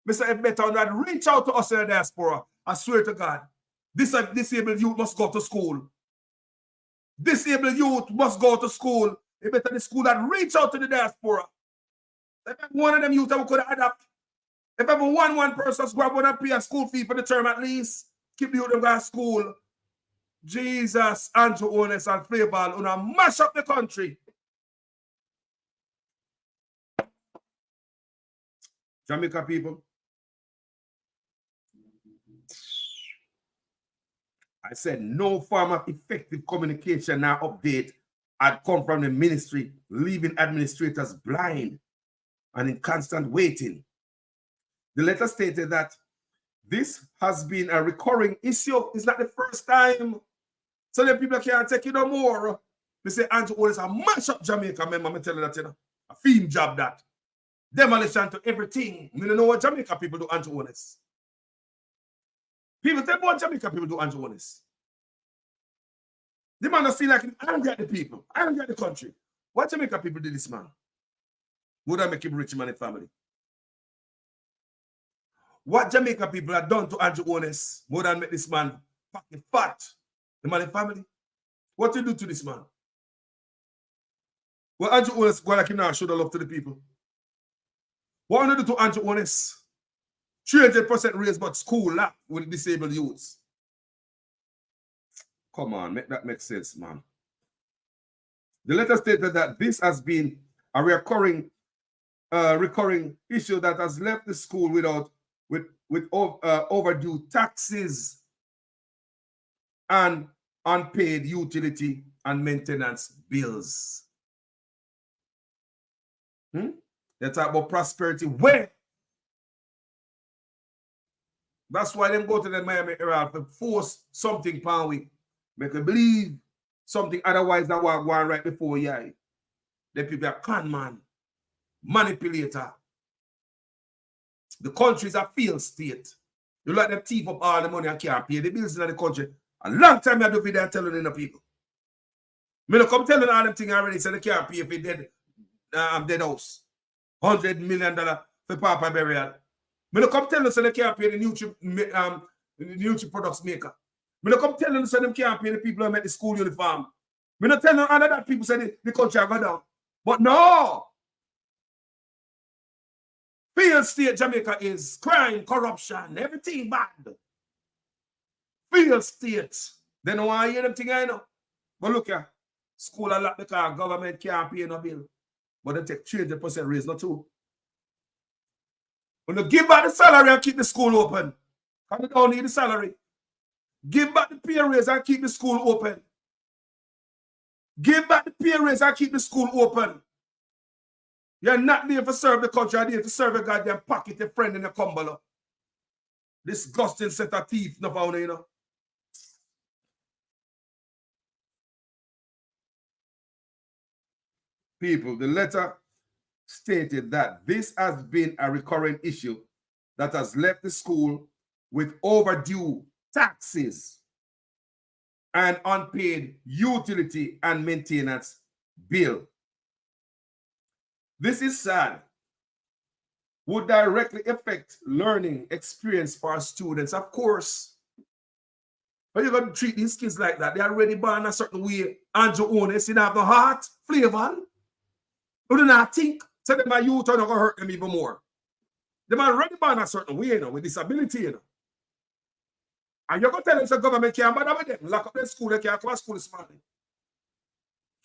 Mr. Better than reach out to us in the diaspora. I swear to God. This disabled youth must go to school. Disabled youth must go to school. It better the school that reach out to the diaspora. If one of them youth that could adapt. If ever one person's grab one and pay a school fee for the term at least, keep the youth them going to school. Jesus, Andrew Ones and Flayball gonna mash up the country. Jamaica people. I said no form of effective communication or update had come from the ministry, leaving administrators blind and in constant waiting. The letter stated that this has been a recurring issue. It's not the first time. So the people can't take it no more. They say Andrew always a mash up Jamaica. Remember, I'm telling that, you know, a theme job that. Demolition to everything. We don't know what Jamaica people do, Andrew Honest. People tell me what Jamaica people do, Andrew Honest. The man does feel like angry at the people, angry at the country. What Jamaica people did this man? Would I make him rich man and family? What Jamaica people have done to Andrew Honest more than make this man fucking fat? The man and family? What you do to this man? Well, Andrew Honest go like him now show the love to the people. What you do to Andrew Honest? 300% raise but school lap with disabled youths. Come on, make that make sense, man. The letter stated that this has been a recurring issue that has left the school with overdue taxes and unpaid utility and maintenance bills. They talk about prosperity. Where? That's why they go to the Miami area to force something upon we. Make you believe something otherwise than what going right before you. The people are con man, manipulator. The country is a failed state. You let them thief up all the money and can't pay the bills in the country. A long time I do video telling the people. Me no come telling all them things already, so they can't pay for dead house. $100 million for Papa burial. Me no come telling them so they can't pay the Nutri products maker. Me no come telling them so they can't pay the people who make the school uniform. Me no telling all of that people say the country will go down. But no! Failed state Jamaica is crime, corruption, everything bad. Failed state. They don't want to hear them thing I know. But look here, school a lot because government can't pay no bill. But they take 300% raise, not true. When they give back the salary and keep the school open, and they don't need the salary. Give back the pay raise and keep the school open. Give back the pay raise and keep the school open. You're not there to serve the country, you're there to serve a goddamn pocket, a friend in a cumbler. Disgusting set of teeth, no found, you know. People, the letter stated that this has been a recurring issue that has left the school with overdue taxes and unpaid utility and maintenance bill. This is sad. Would directly affect learning experience for our students, of course. But you're going to treat these kids like that. They're already born a certain way. Andrew Onis, they have the heart, flavor. But do not think, so that my youth are not going to hurt them even more. They are already born a certain way, you know, with disability, you know. And you're going to tell them the government can't bother with them. Lock up their school, they can't come to school this morning.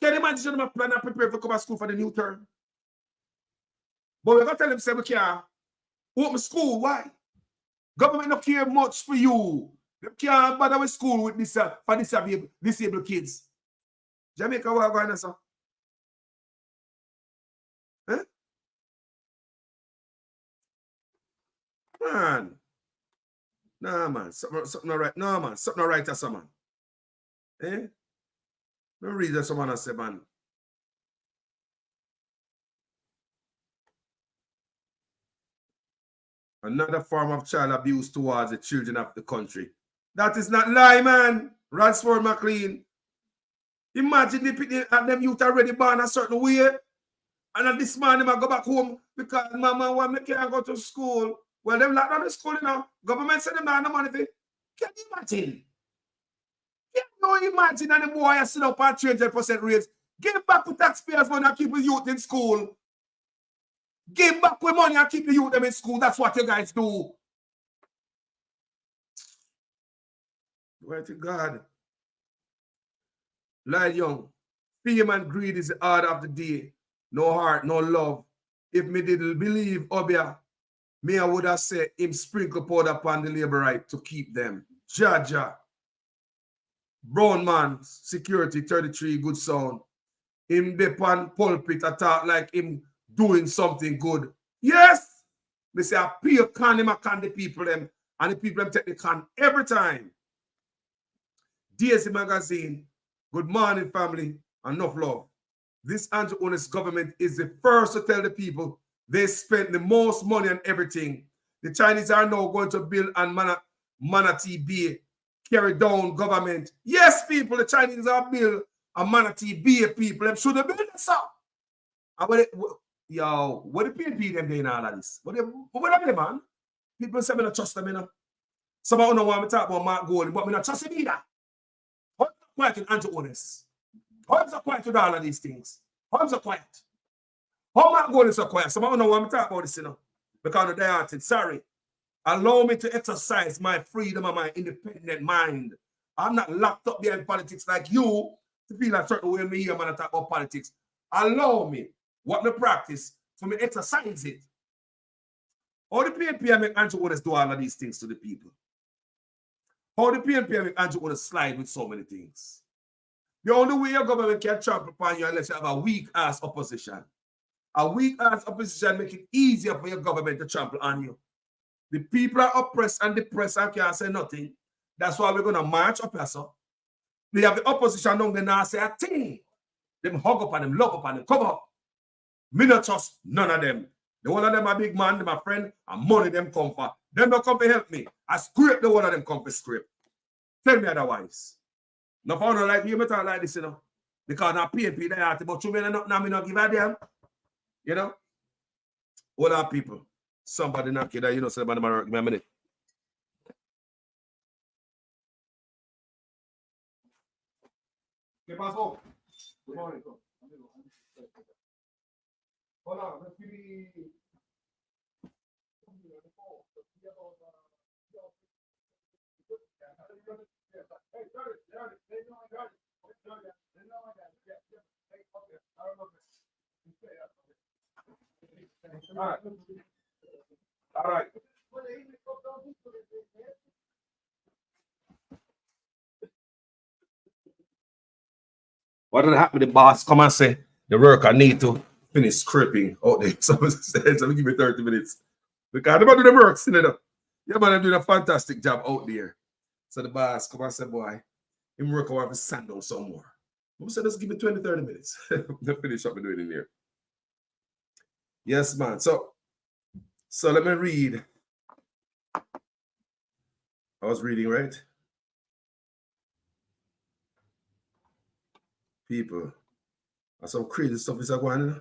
Can you imagine them plan and prepare to come to school for the new term? But we're going to tell them, say, we can't open school. Why? Government don't care much for you. They can't bother with school with this for disabled kids. Jamaica, what are going on, sir? Huh? Man. Nah, man. Something right. No, man. Something right as man. Eh? Don't read that someone else say, man. Another form of child abuse towards the children of the country. That is not lie, man. Ransford McLean. Imagine them youth already born a certain way. And this morning I go back home because mama want me can't go to school. Well, them locked down the school, you know. Government said them not no money for. Can you imagine? Can you imagine that the boy has sit up at 300% raise? Give back to taxpayers money and keep the youth in school. Give back with money and keep the youth them in school. That's what you guys do. Glory to God. Lyle Young, fame and greed is the order of the day. No heart, no love. If me didn't believe Obia, me I would have said him sprinkle powder upon the labor right to keep them. Jaja. Brown man, security 33, good sound. Him depan pulpit attack like him doing something good. Yes! Me say I pay can him, I can the people them, and the people them take the can every time. Daisy Magazine, good morning family, enough love. This anti-honest government is the first to tell the people they spent the most money on everything. The Chinese are now going to build on Manatee Bay, carry down government. Yes, people, the Chinese are build a Manatee Bay, people. Them should have built this up. And what the PNP them doing all of this? What are man? People say me not trust them, you know. Some of them want me to talk about Mark Gold, but me not trust him either. How quiet in anti-honest? How is so quiet with all of these things? How is so quiet? How Mark Gold is so quiet? Some of them want me to talk about this, you know. Because they are sorry. Allow me to exercise my freedom and my independent mind. I'm not locked up behind politics like you to feel a certain way me here when I talk about politics. Allow me, what me practice, for me exercise it. All the PNP make anti-honest do all of these things to the people. How the PNP and Andrew want to slide with so many things. The only way your government can trample upon you unless you have a weak-ass opposition. A weak-ass opposition make it easier for your government to trample on you. The people are oppressed and depressed and can't say nothing. That's why we're going to march up here, so. We have the opposition down there now say a thing. Them hug up on them, love up on them, come up. Me not trust none of them. The one of them a big man, them a friend, and money them come for. Them don't come to help me. I scrape the one of them come for scrape. Tell me otherwise. No found like you, me talk like this, you know. Because now PNP, they are, but you may not, now me not give a damn. You know? All our people. Somebody not kid, you know, say, man, give me a minute. ¿Qué pasó? Good morning. Hold on, let's give me. All right. What did happen? The boss come and say the worker need to finish scraping out there. So we give me 30 minutes. Because they're doing the work, you know. Yeah, man, they're doing a fantastic job out there. So the boss come and say, boy, him work over his sand down some more. I said, just give me 20, 30 minutes. They finish up and do it in there. Yes, man. So let me read. I was reading, right? People. And some crazy stuff is going on.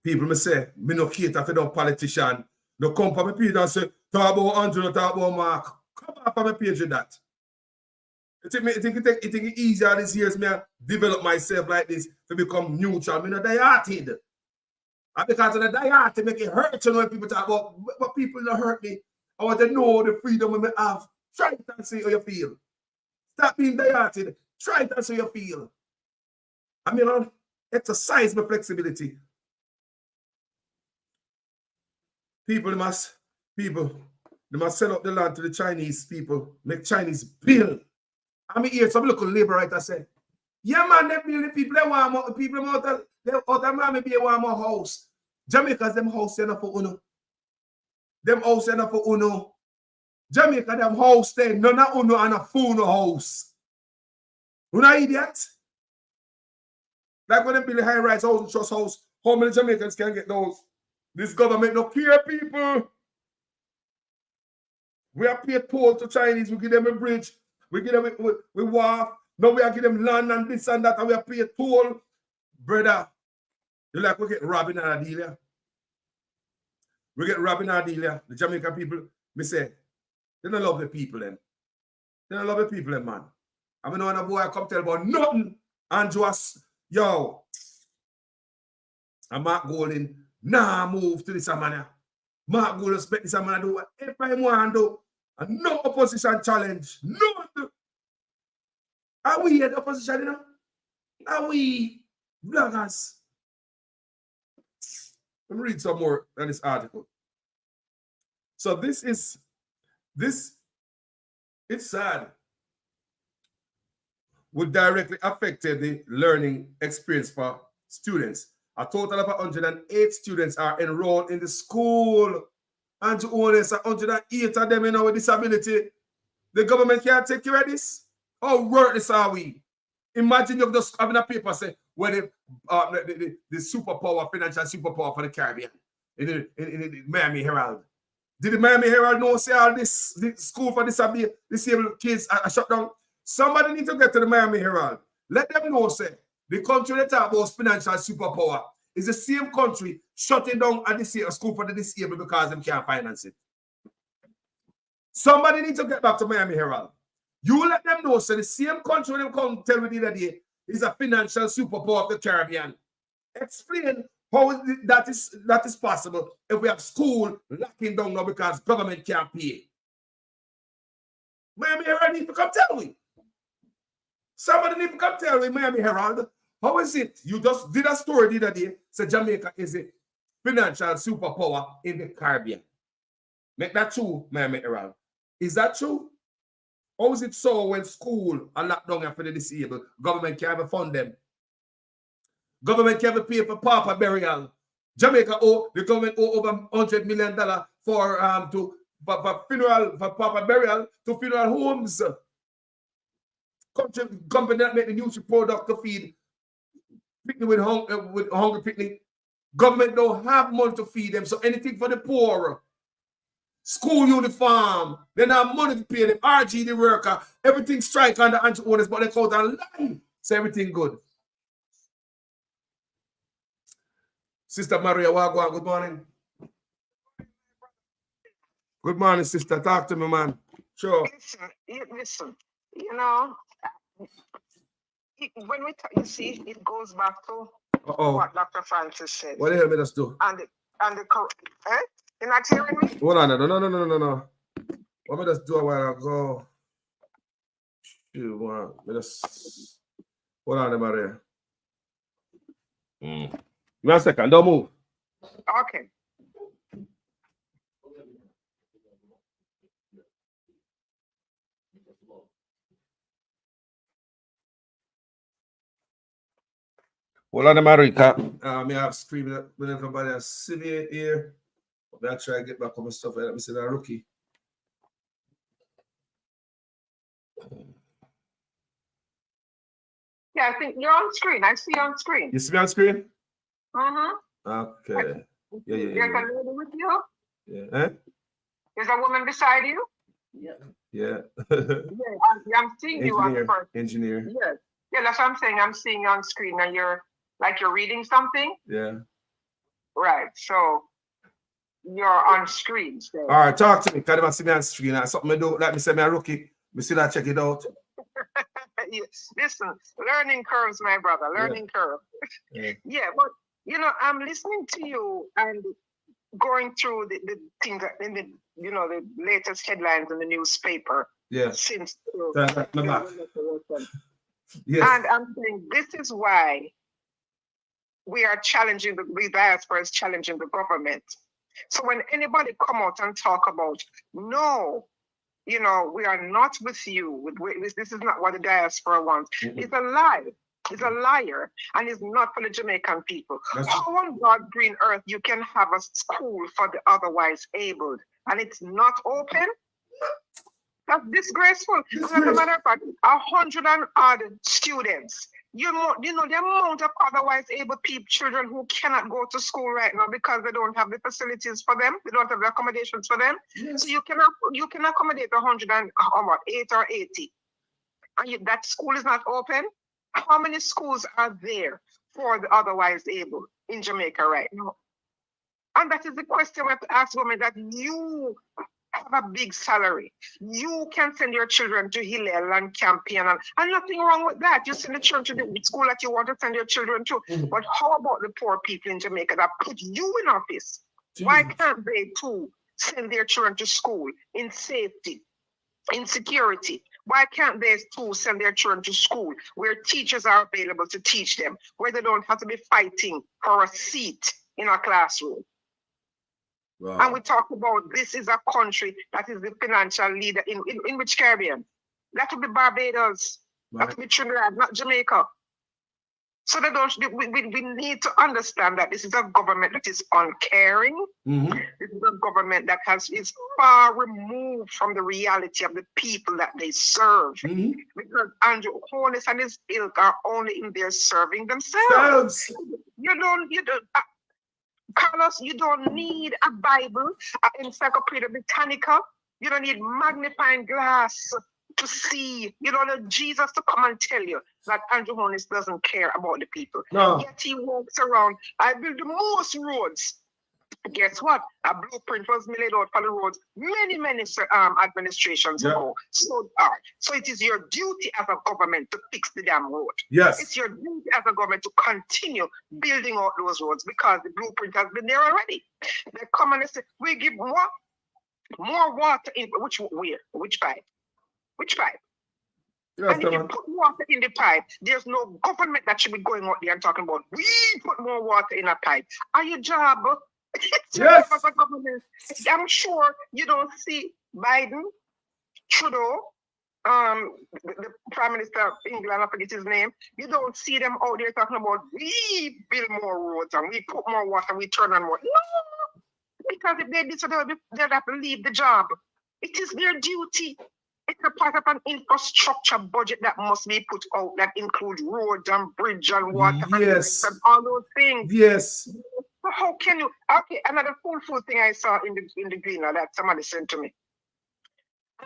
People may say, me no cater for no politician. No come for my page and say, talk about Andrew, talk about Mark. Come up on my page with that. You think it easier this year me develop myself like this to become neutral. Me not die-hearted. And because of the die-hearted, make it hurt to know when people talk about, but people don't hurt me. I want to know the freedom we have. Try it and see how you feel. Stop being die-hearted. Try it and see how you feel. I mean, exercise my flexibility. People, they must sell up the land to the Chinese people, make Chinese bill. I mean, here some local labor writer say, yeah, man, they build the people, they want more people, other man maybe they want more house. Jamaica's them house enough for uno. Them house enough for uno. Jamaica, them house there, none of uno and a funo house. Uno idiot? Like when they build a high-rise house and trust house, how many Jamaicans can get those? This government no care, people. We are paid toll to Chinese. We give them a bridge. We give them we wharf. Now we are giving them land and this and that, and we are paid toll. Brother, you like we get robbing and a deal, yeah? We get robbing and a deal, yeah? The Jamaican people, me say, they don't love the people, then. They don't love the people, then, man. I mean, when a boy come tell about nothing, and just, yo, and Mark Golding, nah, move to this man. Mark Gold respect this man do whatever he want to do. And no opposition challenge. No. Are we the opposition, you know? Are we bloggers? Let me read some more on this article. So it's sad. Would directly affected the learning experience for students. A total of 108 students are enrolled in the school. And to only 108 of them with disability. The government can't take care of this. How worthless are we? Imagine you're just having a paper say, where the superpower, financial superpower for the Caribbean in the Miami Herald. Did the Miami Herald know say all this school for disabled kids are shut down? Somebody need to get to the Miami Herald. Let them know, say, the country that talk about financial superpower is the same country shutting down a school for the disabled because they can't finance it. Somebody needs to get back to Miami Herald. You let them know, so the same country them come tell me the other day is a financial superpower of the Caribbean. Explain how that is possible if we have school locking down now because government can't pay. Miami Herald need to come tell me. Somebody need to come tell me, Miami Herald. How is it? You just did a story the other day, so Jamaica is a financial superpower in the Caribbean. Make that true, Miami Herald. Is that true? How is it so when school are locked down for the disabled, government can't even fund them? Government can't even pay for Papa burial. Jamaica the government owe over $100 million for funeral, for Papa burial to funeral homes. Company that make the nutrient product to feed picnic with hungry picnic. Government don't have money to feed them, so anything for the poor. School uniform, they don't have money to pay them. RG the worker, everything strike on the anti-owners, but they call it and lie. So everything good. Sister Maria Wagwan, good morning. Good morning, sister. Talk to me, man. Sure. Listen, you know, when we talk, you see, it goes back to what Dr. Francis said. What the hell did us do? And the You're not hearing me? Hold on, no. What did us do a while ago? Shoot, man. Hold on, Maria. Give me a second, don't move. Okay. Hold on, Marika. Me have screaming with everybody else sitting here. I'll try to get back on my stuff. Let me see that rookie. Yeah, I think you're on screen. I see you on screen. You see me on screen? Uh-huh. Okay. Yeah. There's a lady with you? Yeah. Eh? There's a woman beside you? Yeah. Yeah, I'm seeing you on the first. Engineer. Yes. Yeah, that's what I'm saying. I'm seeing you on screen and you're reading something. Yeah. Right. So you're on screen. So. All right, talk to me. Can you see me on screen? Something I do, like me say me a rookie. Me see that, check it out. Yes. Listen, learning curves, my brother. Learning curve. Yeah, but I'm listening to you and going through the things in the the latest headlines in the newspaper. Yeah. Since yes. And I'm saying this is why we are challenging the diaspora is challenging the government. So when anybody come out and talk about no, we are not with you. This is not what the diaspora wants. Mm-hmm. It's a lie. It's a liar, and it's not for the Jamaican people. How on God's green earth you can have a school for the otherwise abled, and it's not open? That's disgraceful. As a matter of fact, 100 and odd students. The amount of otherwise able children who cannot go to school right now because they don't have the facilities for them. They don't have the accommodations for them. Yes. So you can accommodate 108 or 80, and that school is not open. How many schools are there for the otherwise able in Jamaica right now? And that is the question we have to ask women, that you have a big salary. You can send your children to Hillel and Campion, and nothing wrong with that. You send the children to the school that you want to send your children to. Mm-hmm. But how about the poor people in Jamaica that put you in office? Jeez. Why can't they too send their children to school in safety, in security? Why can't they too send their children to school where teachers are available to teach them, where they don't have to be fighting for a seat in a classroom? Wow. And we talk about this is a country that is the financial leader in which Caribbean? That would be Barbados. Right. That would be Trinidad, not Jamaica. So we need to understand that this is a government that is uncaring. Mm-hmm. This is a government that is far removed from the reality of the people that they serve. Mm-hmm. Because Andrew Holness and his ilk are only in there serving themselves. Carlos, you don't need a Bible, an Encyclopedia Britannica. You don't need magnifying glass to see. You don't need Jesus to come and tell you that Andrew Holness doesn't care about the people. No. Yet he walks around. I build the most roads. Guess what? A blueprint was laid out for the roads many administrations ago. So it is your duty as a government to fix the damn road. Yes. It's your duty as a government to continue building out those roads because the blueprint has been there already. They come and they say, we give more water in which pipe? Which pipe? Yes, and if you put water in the pipe, there's no government that should be going out there and talking about we put more water in a pipe. Are your job? It's your job as a government. I'm sure you don't see Biden Trudeau, the Prime Minister of England, I forget his name, you don't see them out there talking about we build more roads and we put more water, we turn on more. No, because if they did so, they'd have to leave the job. It is their duty. It's a part of an infrastructure budget that must be put out that includes roads and bridge and water Yes. and all those things. Yes. So how can you? Okay, another fool thing I saw in the Greener that somebody sent to me.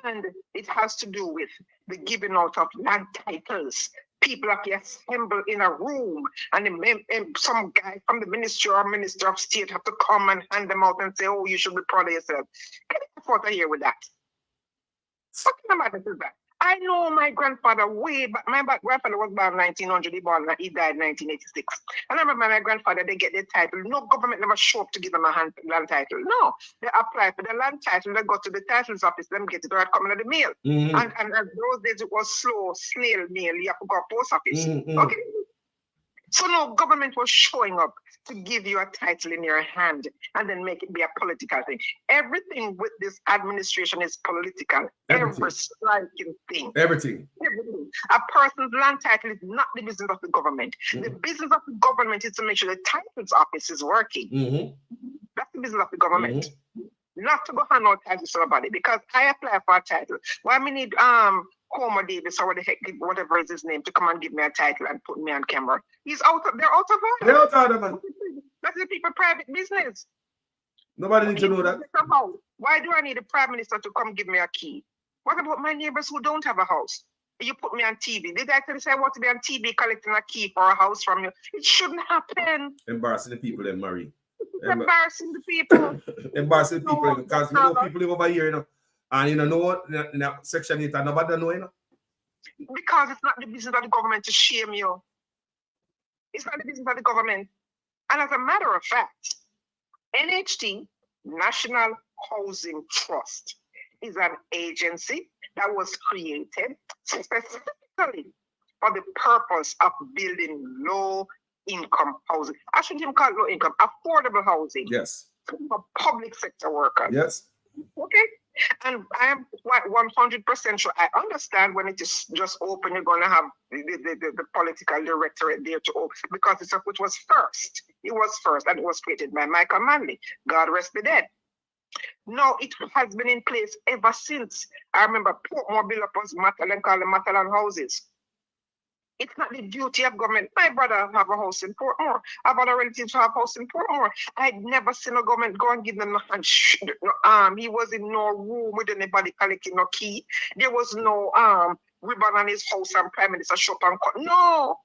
And it has to do with the giving out of land titles. People have to assemble in a room, and some guy from the ministry or minister of state have to come and hand them out and say, "Oh, you should be proud of yourself." Get the fuck out of here with that. What kind of madness is that? I know my grandfather way back. My grandfather was born 1900. He died 1986. And I remember my grandfather, they get their title. No government never show up to give them a land title. No, they apply for the land title. They go to the titles office. Them get it right coming to the mail. And those days it was slow, snail mail. You have to go to post office. Okay. So no government was showing up to give you a title in your hand and then make it be a political thing. Everything with this administration is political. Every striking thing. Everything. A person's land title is not the business of the government. The business of the government is to make sure the titles office is working. That's the business of the government. Not to go hand out titles to somebody, because I apply for a title. Why me need Homer Davis or what the heck, whatever is his name, to come and give me a title and put me on camera? They're out of order. They're out of order, man. That's the people private business. Nobody needs to know that. Why do I need a prime minister to come give me a key? What about my neighbors who don't have a house? You put me on TV. Did I actually say I want to be on TV collecting a key for a house from you? It shouldn't happen. Embarrassing the people that marry. Embarrassing the people. Embarrassing people, because you know people live over here, you know. And you know what? Section 8, and nobody know, you know. Because it's not the business of the government to shame you. It's not the business of the government. And as a matter of fact, NHT, National Housing Trust, is an agency that was created specifically for the purpose of building low-income housing. I shouldn't even call it low-income, affordable housing. Yes. For public sector workers. Yes. Okay. And I am 100% sure. I understand when it is just open, you're going to have the political directorate there to open, because it was first. It was first, and it was created by Michael Manley. God rest the dead. No, it has been in place ever since. I remember Portmore built up was Matalan, called the Matalan houses. It's not the duty of government. My brother have a house in Portmore. I have other relatives who have a house in Portmore. I'd never seen a government go and give them no hand. He was in no room with anybody collecting no key. There was no ribbon on his house and Prime Minister shop and cut. No.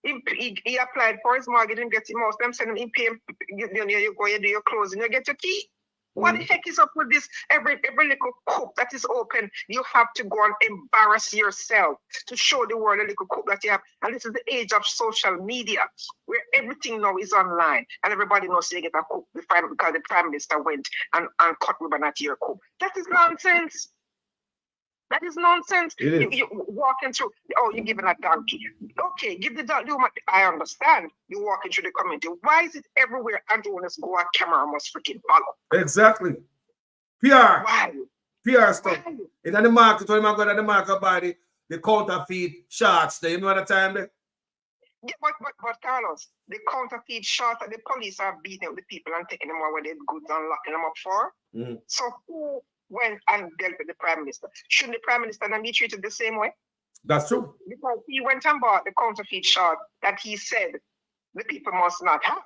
He applied for his mortgage and get him house. Them send him pay him. You go, you do your closing, you get your key. What the heck is up with this? Every little coop that is open, you have to go and embarrass yourself to show the world a little coop that you have. And this is the age of social media, where everything now is online and everybody knows you get a coop because the Prime Minister went and cut ribbon at your coop. That is nonsense. That is nonsense. You walking through, you're giving a donkey. Okay, give the donkey. I understand. You're walking through the community. Why is it everywhere Andrew wants to go on camera must freaking follow? Exactly. PR. Why? PR stuff. In the market, when I go to the market buy the counterfeit shots, you know what the time there? Yeah, but Carlos, the counterfeit shots that the police are beating up the people and taking them away with their goods and locking them up for. So who went and dealt with the Prime Minister? Shouldn't the Prime Minister then be treated the same way? That's true. Because he went and bought the counterfeit shot that he said the people must not have.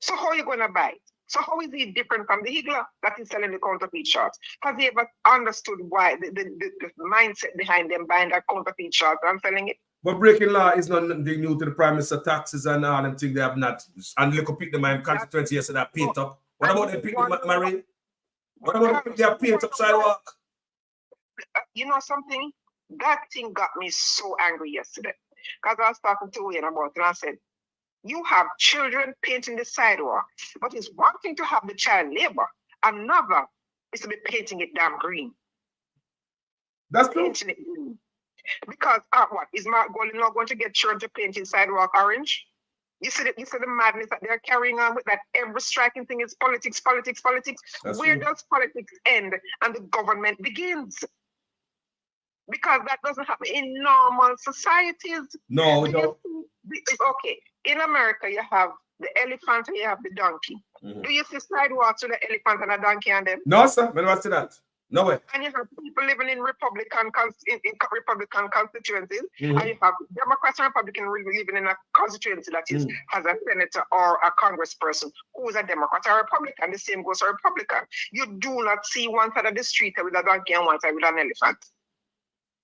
So how are you going to buy it? So how is he different from the higgler that is selling the counterfeit shots? Has he ever understood why the mindset behind them buying that counterfeit shot and selling it? But breaking law is not nothing new to the Prime Minister. Taxes and all them things they have not. And look at them in constituency yesterday that paint up. What about the people Marie? What about the people paint up sidewalk? You know something? That thing got me so angry yesterday. Because I was talking to Wayne about it and I said, you have children painting the sidewalk, but it's one thing to have the child labor. Another is to be painting it damn green. That's true. Painting it green. Because what? Is Mark Golding not going to get children to paint his sidewalk orange? You see the madness that they're carrying on with that every striking thing is politics, politics, politics. That's Where true. does politics end and the government begins? because that doesn't happen in normal societies. No, we Do you don't. see- okay, in America you have the elephant and you have the donkey. Mhm. Do you see sidewalks with the elephant and a donkey and them? No, sir. We don't see that. No way. And you have people living in Republican Republican constituencies, Mhm. and you have Democrats and Republicans living in a constituency that is has a senator or a congressperson who is a Democrat or a Republican. The same goes for Republican. You do not see one side of the street with a donkey and one side with an elephant.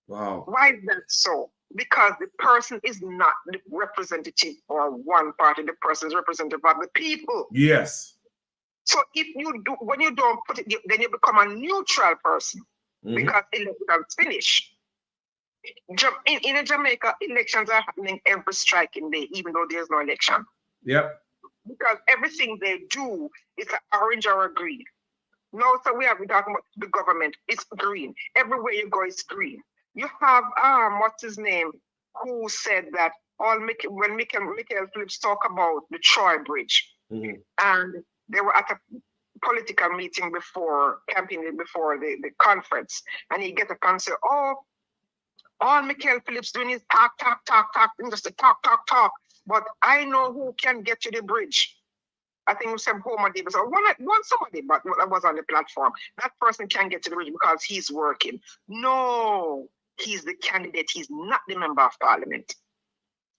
Wow. Why is that so? Because the person is not the representative or one party. The person is representative of the people. Yes. So if you do, when you don't put it, then you become a neutral person Mhm. because elections finish. In Jamaica, elections are happening every striking day, even though there's no election. Yep. Because everything they do is an orange or a green. No, so we're talking about the government. It's green. Everywhere you go, it's green. You have what's his name, who said that when Michael Phillips talk about the Troy Bridge, Mhm. and they were at a political meeting before campaigning before the conference, and he get a concert. Oh, all Michael Phillips doing is talk, just talk. But I know who can get to the bridge. I think it was some Homer Davis or one somebody, but that was on the platform. That person can get to the bridge because he's working. No, he's the candidate. He's not the member of parliament.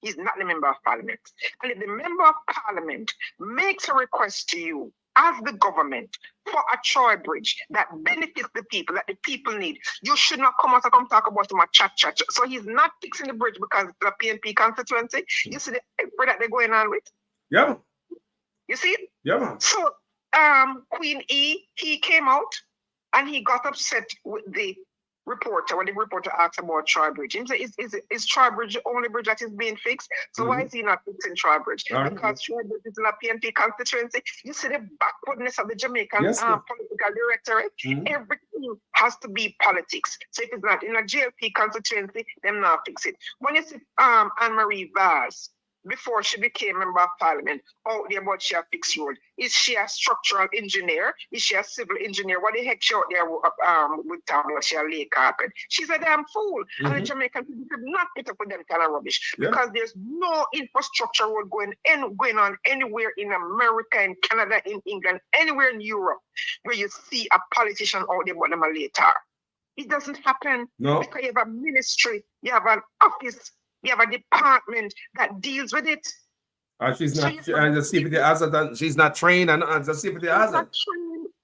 He's not the member of parliament. And if the member of parliament makes a request to you as the government for a Troy Bridge that benefits the people, that the people need, you should not come out and come talk about him a chat. So he's not fixing the bridge because it's a PNP constituency. You see the effort that they're going on with? Yeah. You see? Yeah, man. So Queen E, he came out and he got upset with the reporter when the reporter asked about Troy Bridge. He said, is Troy Bridge the only bridge that is being fixed? So why is he not fixing Troy Bridge? Because Troy Bridge is in a PNP constituency. You see the backwardness of the Jamaican political directorate. Everything has to be politics. So if it's not in a JLP constituency, them not fix it. When you see Anne-Marie Vaz, before she became member of parliament, out there about she a fixed road. Is she a structural engineer? Is she a civil engineer? What the heck she out there with town where she a lay carpet? She's a damn fool. And the Jamaican people could not put up with them kind of rubbish because there's no infrastructure road going on anywhere in America, in Canada, in England, anywhere in Europe where you see a politician out there about them a lay tar. It doesn't happen because you have a ministry, you have an office, you have a department that deals with it. She's not, and the safety hazard, she's not trained and the safety hazard.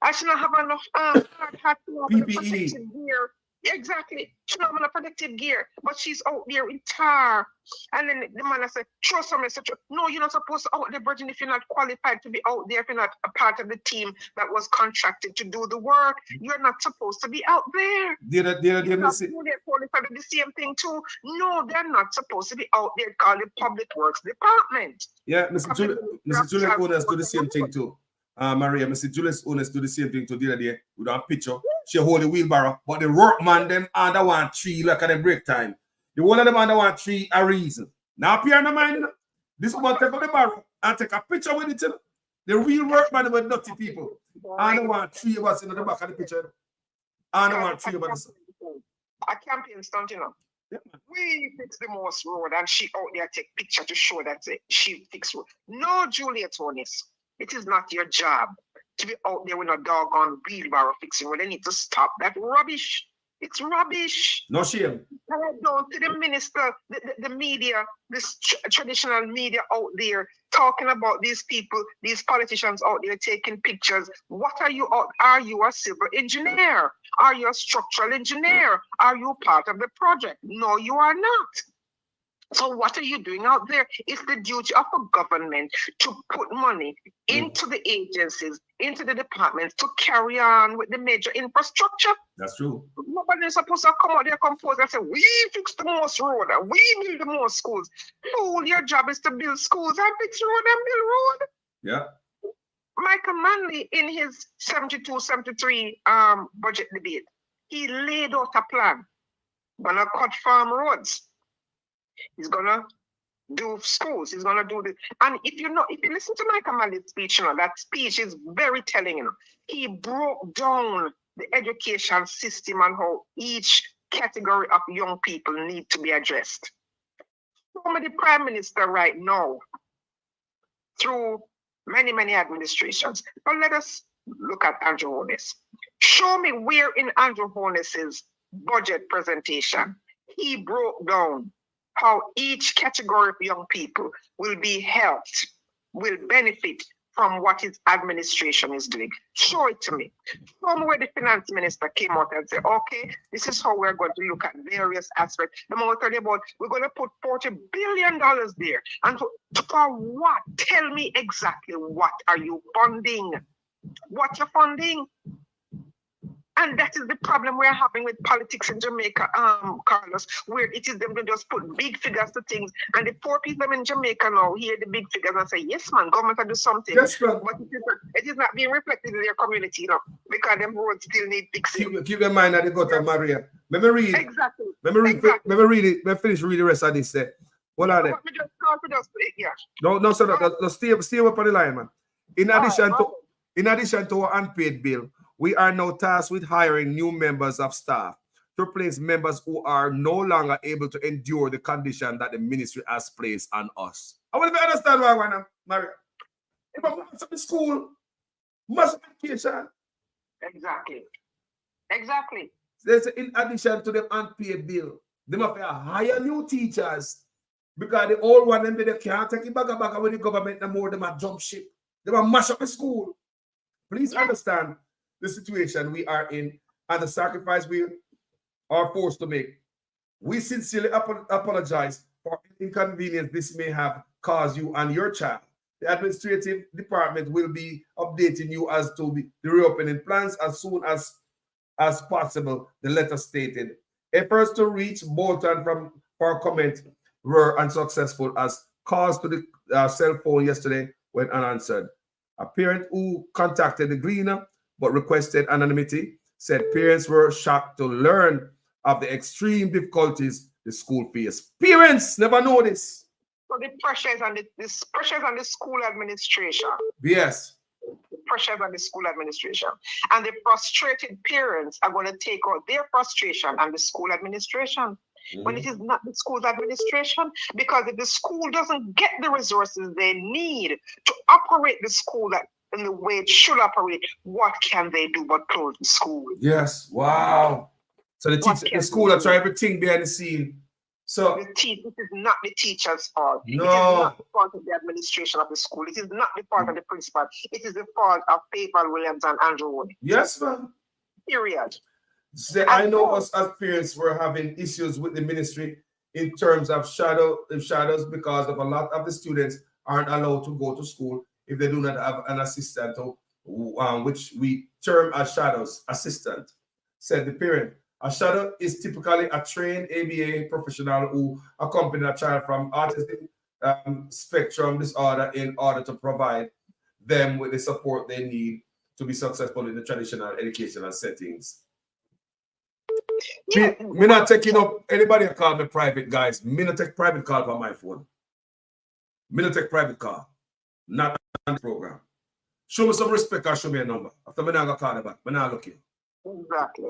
I should not have enough hard hat to have PPE. protective gear. Exactly. She don't have a protective gear, but she's out there in tar. And then the man said, throw some message. No, you're not supposed to out there, Virgin, if you're not qualified to be out there, if you're not a part of the team that was contracted to do the work. You're not supposed to be out there. They're qualified to the same thing too. No, they're not supposed to be out there called the Public Works Department. Yeah, Mr. Julius owners do the same thing too. Maria, Mr. Julius owners do the same thing to the other day with a picture. She hold the wheelbarrow, but the workman them under one tree like at the break time. The one of them under one tree a reason. Now appear in the mind, you know? This one take out the barrow and take a picture with it. You know? The real workman with dirty people. Under one tree was in the back of the picture. Under one tree about the a campaign stunt, you know. Yeah. We fix the most road and she out there take picture to show that she fix road. No, Juliet Onis. It is not your job to be out there with a doggone wheelbarrow fixing road. They need to stop that rubbish. It's rubbish. No shame. And I don't to the minister, the media, this traditional media out there talking about these people, these politicians out there taking pictures. What are you? Are you a civil engineer? Are you a structural engineer? Are you part of the project? No, you are not. So what are you doing out there? It's the duty of a government to put money into the agencies, into the departments to carry on with the major infrastructure. That's true. Nobody's supposed to come out there, compose and say, we fix the most road and we build the most schools. Fool, your job is to build schools and fix road and build road. Yeah. Michael Manley, in his 72-73 budget debate, he laid out a plan. Gonna cut farm roads. He's gonna do schools. He's gonna do this. And if you listen to Michael Manley's speech, you know, that speech is very telling. You know, he broke down the education system and how each category of young people need to be addressed. Show me the Prime Minister right now through many, many administrations. But let us look at Andrew Holness. Show me where in Andrew Holness's budget presentation he broke down how each category of young people will be helped, will benefit from what his administration is doing. Show it to me. Show me where the finance minister came out and said, okay, this is how we're going to look at various aspects. The moment I tell you about, we're going to put $40 billion there. And for what? Tell me exactly what are you funding? What you're funding? And that is the problem we're having with politics in Jamaica, Carlos, where it is them to just put big figures to things. And the poor people in Jamaica now hear the big figures and say, yes, man, government will do something. Yes, man. But it is not being reflected in their community, you know, because them roads still need fixing. Keep in mind that they got Maria. Let me read. Exactly. Let me read it. Let me finish reading the rest of this. What are they? Let me just call for just, yeah. No, sir. Stay up on the line, man. In addition to our unpaid bill, we are now tasked with hiring new members of staff to replace members who are no longer able to endure the condition that the ministry has placed on us. I want to understand why I want to, Maria. If I want to be school, must education. Exactly. Exactly. There's in addition to the unpaid bill, they must hire new teachers because the old one they can't take it back with the government no more. They must jump ship. They must mash up the school. Please understand the situation we are in and the sacrifice we are forced to make. We sincerely apologize for the inconvenience this may have caused you and your child. The administrative department will be updating you as to the reopening plans as soon as possible, the letter stated. Efforts to reach Bolton for comment were unsuccessful as calls to the cell phone yesterday went unanswered. A parent who contacted the Gleaner but requested anonymity said parents were shocked to learn of the extreme difficulties the school faced. Parents never know this. So the pressures on the school administration. Yes. The pressures on the school administration. And the frustrated parents are going to take out their frustration on the school administration. When it is not the school's administration, because if the school doesn't get the resources they need to operate the school in the way it should operate, what can they do but close the school? Yes. Wow. So the school are trying everything behind the scene. So this is not the teacher's fault. No. It is not the fault of the administration of the school. It is not the fault of the principal. It is the fault of Paper Williams and Andrew Wood. Yes, ma'am. Period. I know us as parents were having issues with the ministry in terms of shadows because of a lot of the students aren't allowed to go to school if they do not have an assistant, which we term as shadows assistant, said the parent. A shadow is typically a trained ABA professional who accompany a child from autism spectrum disorder in order to provide them with the support they need to be successful in the traditional educational settings. Yeah. Me not taking up anybody call me private, guys. Me not take private call on my phone. Me not take private call. Not on the program. Show me some respect or show me a number. After me not gonna call it back. Me not looking. Exactly.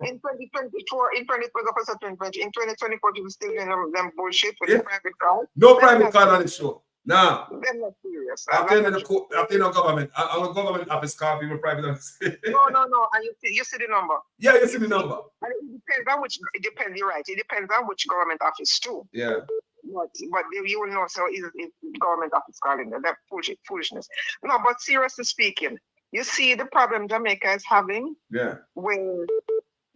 In 2024, in 2024, you still doing them bullshit with the private call. No private call on the show. Nah. They're not serious. After the government, I'm a government office call people private. No. And you see the number. Yeah, you see the number. And it depends on which. It depends. You're right. It depends on which government office too. Yeah. But you will know. So is government office calling them? That foolishness. No, but seriously speaking, you see the problem Jamaica is having. Yeah. When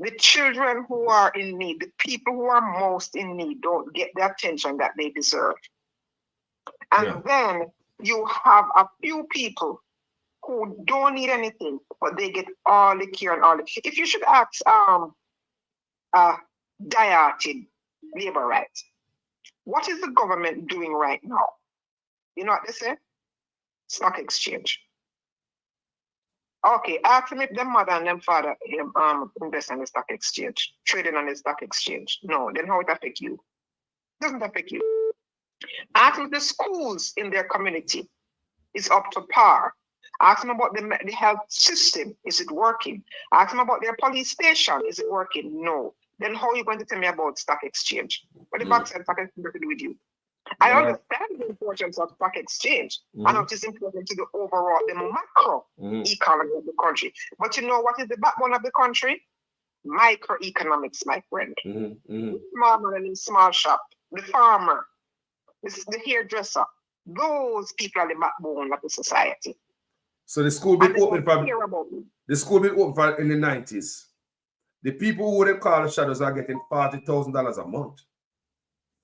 the children who are in need, the people who are most in need, don't get the attention that they deserve. And then you have a few people who don't need anything, but they get all the care and all the. If you should ask dieted labor rights, what is the government doing right now? You know what they say? Stock exchange. Okay, ask them if their mother and their father invest in the stock exchange, trading on the stock exchange. No, then how it affect you? It doesn't affect you. Ask if the schools in their community is up to par. Ask them about the health system. Is it working? Ask them about their police station. Is it working? No. Then how are you going to tell me about stock exchange? What the back side stock exchange to do with you? I understand the importance of stock exchange and what is important to the overall, the macro economy of the country. But you know what is the backbone of the country? Microeconomics, my friend. Small man in small shop, the farmer, the hairdresser. Those people are the backbone of the society. So the school been open in the 90s. The people who they call the shadows are getting $40,000 a month.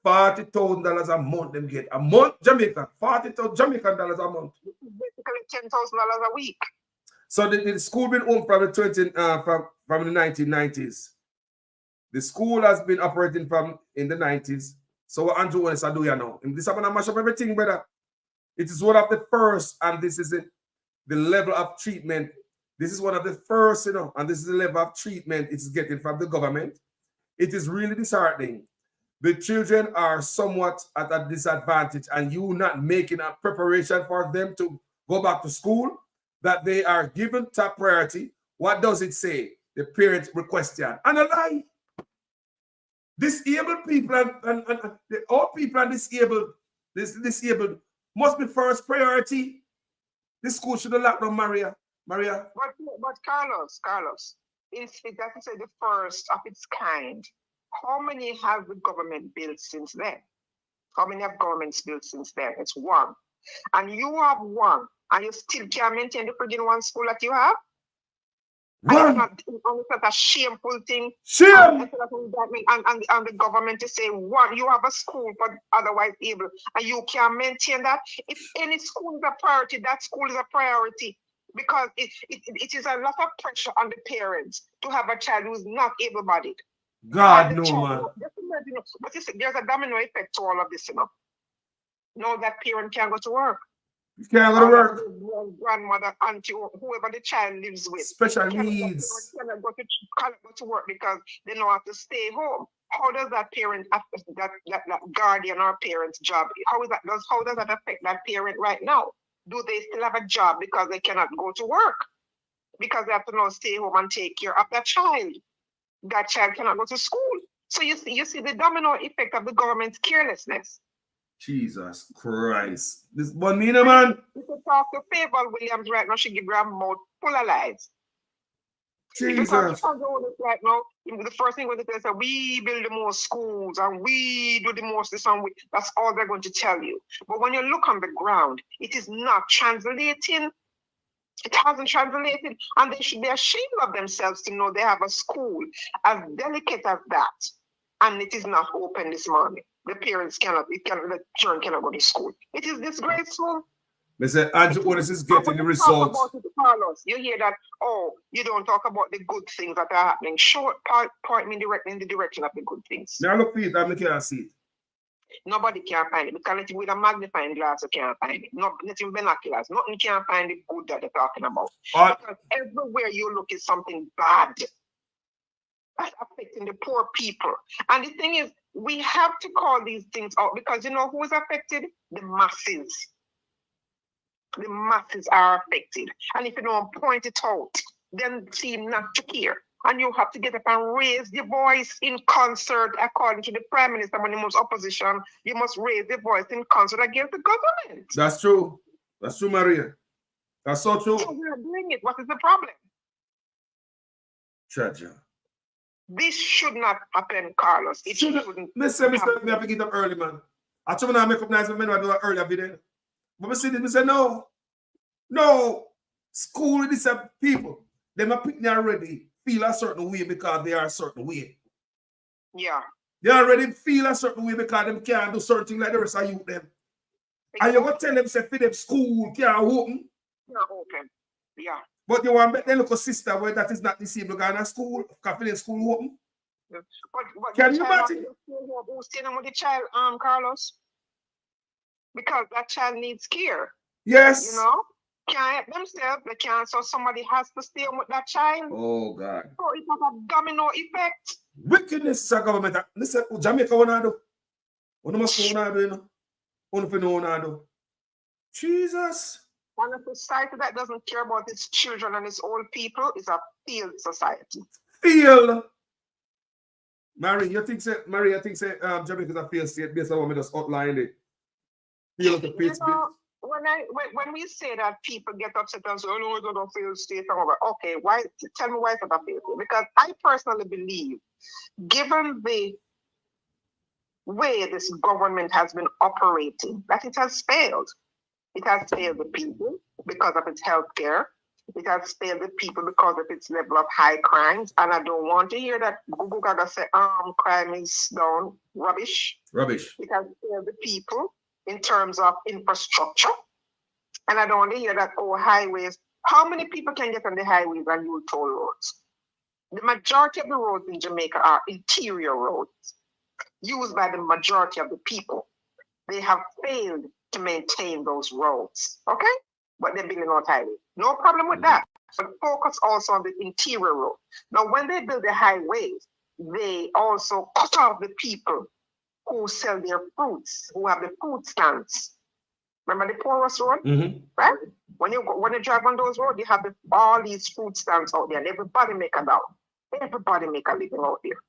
$40,000 a month them get a month, Jamaica. $40,000 Jamaican dollars a month. Basically $10,000 a week. So the school been open from the 1990s. The school has been operating from in the 90s. So what Andrew wants to do you know? This is going to mash up everything, brother. It is one of the first, and this is it, the level of treatment. This is one of the first, you know, and this is the level of treatment it's getting from the government. It is really disheartening. The children are somewhat at a disadvantage, and you not making a preparation for them to go back to school, that they are given top priority. What does it say? The parent requested. And a lie. Disabled people and the old people and disabled must be first priority. This school should have locked down Maria. But Carlos, it doesn't say the first of its kind. How many have the government built since then? How many have governments built since then? It's one. And you have one, and you still can't maintain the friggin' one school that you have? One. And it's not a shameful thing. Shame. And the government to say, one, you have a school for otherwise able, and you can't maintain that. If any school is a priority, that school is a priority, because it is a lot of pressure on the parents to have a child who is not able-bodied. God, no, man. But there's a domino effect to all of this, you know. Now that parent can't go to work. You can't go to work. Grandmother, auntie, whoever the child lives with. Special needs. Cannot go to work because they don't have to stay home. How does that parent, that guardian or parent's job, how does that affect that parent right now? Do they still have a job because they cannot go to work? Because they have to now stay home and take care of that child. That child cannot go to school. So you see the domino effect of the government's carelessness. Jesus Christ. This Bonina, man. You could talk to Favour Williams right now, she give her mouth full of lies. Jesus. Right now, the first thing we're going to say, we build the most schools and we do the most this and that's all they're going to tell you. But when you look on the ground, it is not translating. It hasn't translated, and they should be ashamed of themselves to know they have a school as delicate as that, and it is not open this morning. The parents the children cannot go to school. It is disgraceful. Mr. Andrew Otis is getting the results. Carlos, you hear that? Oh, you don't talk about the good things that are happening. Point me directly in the direction of the good things. Now look for it, I can't see it. Nobody can find it because with a magnifying glass you can't find it. Not even binoculars. Nothing can find the good that they're talking about. Because everywhere you look is something bad that's affecting the poor people. And the thing is, we have to call these things out because you know who is affected? The masses. The masses are affected. And if you don't point it out, then seem not to care. And you have to get up and raise your voice in concert, according to the Prime Minister. When he was opposition, you must raise your voice in concert against the government. That's true. That's true, Maria. That's so true. So we are doing it. What is the problem? Treasure. This should not happen, Carlos. It shouldn't. Listen, me have to get up early, man. I try to make up nice men I do it early every day. But we see this, we say, no. School, these people, they are picking already. Feel a certain way because they are a certain way. Yeah. They already feel a certain way because they can't do certain things like the rest of you them. Exactly. And you go tell them, say, for them school can't open. Can't open. Yeah. But you want to make them look a sister where that is not disabled going to school, because the school open. Yeah. But can you imagine? Who's staying with the child, Carlos? Because that child needs care. Yes. You know? Can't help themselves, they can't, so somebody has to stay with that child. Oh God. So it has a domino effect. Wickedness is a government. Listen, Jamaica wanna do. What must wanna do, you know? What do. Jesus. And a society that doesn't care about its children and its old people is a failed society. Failed. Mary, you think say Jamaica is a failed state based on what we just outlined it? Fail the You know, when we say that people get upset and say, oh no, it's not a failed state, okay, why? Tell me why it's not a failed state. Because I personally believe, given the way this government has been operating, that it has failed. It has failed the people because of its health care. It has failed the people because of its level of high crimes. And I don't want to hear that Google Gaga say, crime is down. Rubbish. Rubbish. It has failed the people in terms of infrastructure. And I don't want to hear that, highways. How many people can get on the highways and use toll roads? The majority of the roads in Jamaica are interior roads used by the majority of the people. They have failed to maintain those roads, okay? But they're building out highways. No problem with that. But focus also on the interior road. Now, when they build the highways, they also cut off the people who sell their fruits, who have the fruit stands. Remember the porous road, right? When you drive on those roads, you have all these fruit stands out there, and everybody make a dollar. Everybody make a living out there.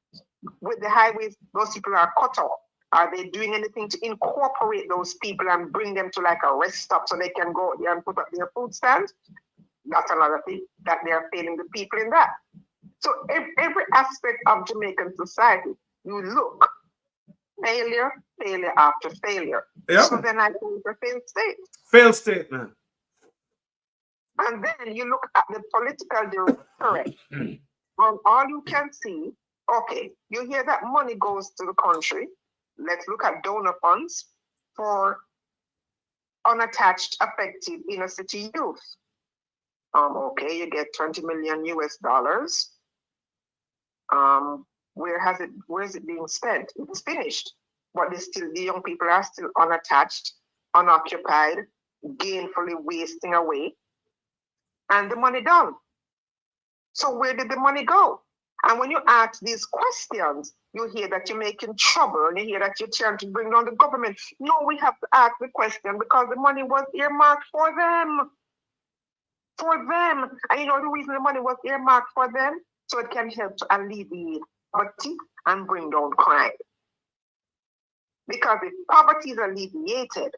With the highways, those people are cut off. Are they doing anything to incorporate those people and bring them to like a rest stop so they can go out there and put up their food stands? That's another thing that they are failing the people in that. So every aspect of Jamaican society, you look, failure after failure. Yeah. So then I think it's a failed state. Failed state, man. And then you look at the political directorate, and all you can see, okay, you hear that money goes to the country. Let's look at donor funds for unattached, affected inner city youth. Okay, you get $20 million US. Where is it being spent? It's finished. But the young people are still unattached, unoccupied, gainfully wasting away. And the money done. So where did the money go? And when you ask these questions, you hear that you're making trouble and you hear that you're trying to bring down the government. No, we have to ask the question because the money was earmarked for them. For them. And you know the reason the money was earmarked for them? So it can help to alleviate poverty and bring down crime. Because if poverty is alleviated,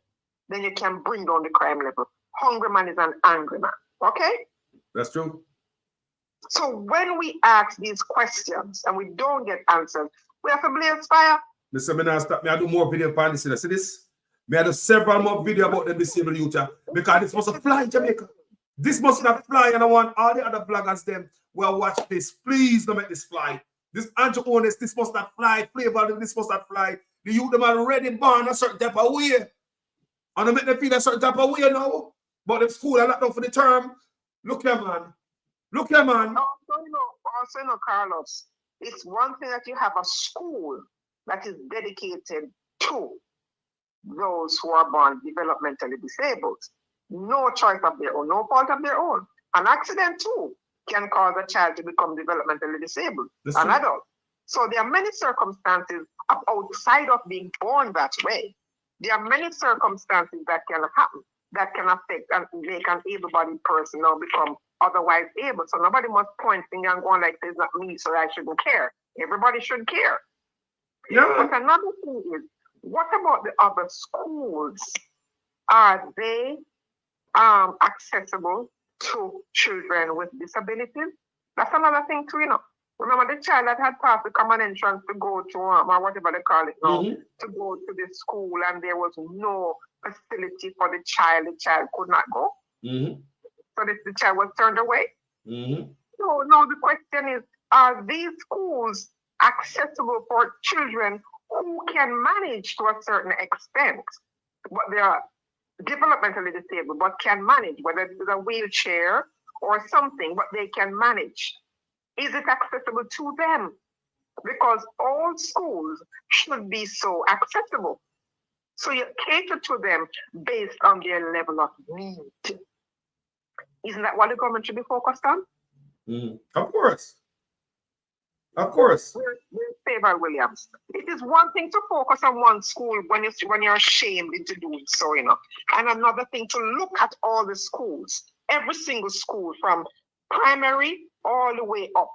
then you can bring down the crime level. Hungry man is an angry man. Okay? That's true. So when we ask these questions and we don't get answers, we have to blaze fire. Mr. Minas, stop me. I do more video on this. See this? Me I do several more video about the disabled youth because this must fly in Jamaica. This must not fly, and I want all the other bloggers them will watch this. Please don't make this fly. This anti-honest, this must not fly. Flavor, this must not fly. The youth them are already born a certain type of way. And I make them feel a certain type of way now. But the school are not done for the term. Look here, man. Look here, man. Also, Carlos, it's one thing that you have a school that is dedicated to those who are born developmentally disabled. No choice of their own, no fault of their own. An accident too can cause a child to become developmentally disabled, an adult. So there are many circumstances outside of being born that way. There are many circumstances that can happen that can affect and make an able-bodied person now become otherwise able. So nobody must point finger and go on like it's not me, so I shouldn't care. Everybody should care. Yeah. But another thing is, what about the other schools? Are they accessible to children with disabilities? That's another thing too, you know. Remember the child that had passed the common entrance to go to, or whatever they call it now, to go to the school, and there was no facility for the child could not go. So the child was turned away. So now the question is, are these schools accessible for children who can manage to a certain extent, but they are developmentally disabled, but can manage, whether it's a wheelchair or something, but they can manage? Is it accessible to them? Because all schools should be so accessible. So you cater to them based on their level of need. Isn't that what the government should be focused on? Of course. Of course. We're Favorite Williams. It is one thing to focus on one school when you're ashamed into doing so, you know, and another thing to look at all the schools, every single school from primary all the way up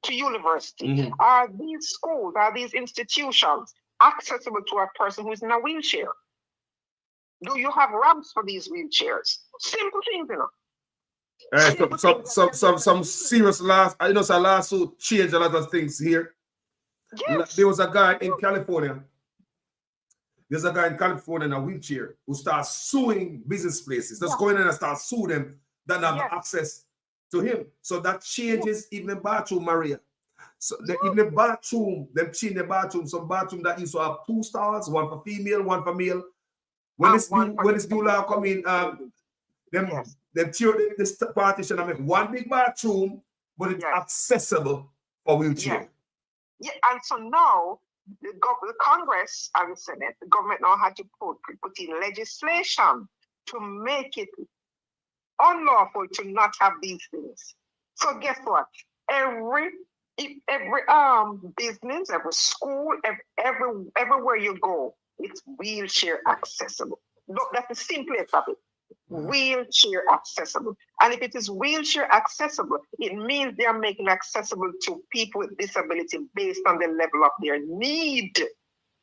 to university. Mhm. Are these schools, are these institutions accessible to a person who is in a wheelchair? Do you have ramps for these wheelchairs? Simple things, you know. Some serious last, I know, some lawsuit changed a lot of things here. Yes. There was a guy in California. There's a guy in California in a wheelchair who starts suing business places. Just go in and start suing them that have access to him. So that changes even the bathroom, Maria. So in the bathroom, them change the bathroom. Some bathroom that used to have 2 stalls, one for female, one for male. When this new law come in, them tear this partition and make one big bathroom, but it's accessible for wheelchair. Yeah, and so now the Congress and the Senate, the government now had to put in legislation to make it unlawful to not have these things. So guess what? Every business, every school, everywhere you go, it's wheelchair accessible. Look, that's the simplest of it. Wheelchair accessible. And if it is wheelchair accessible, it means they are making accessible to people with disability based on the level of their need.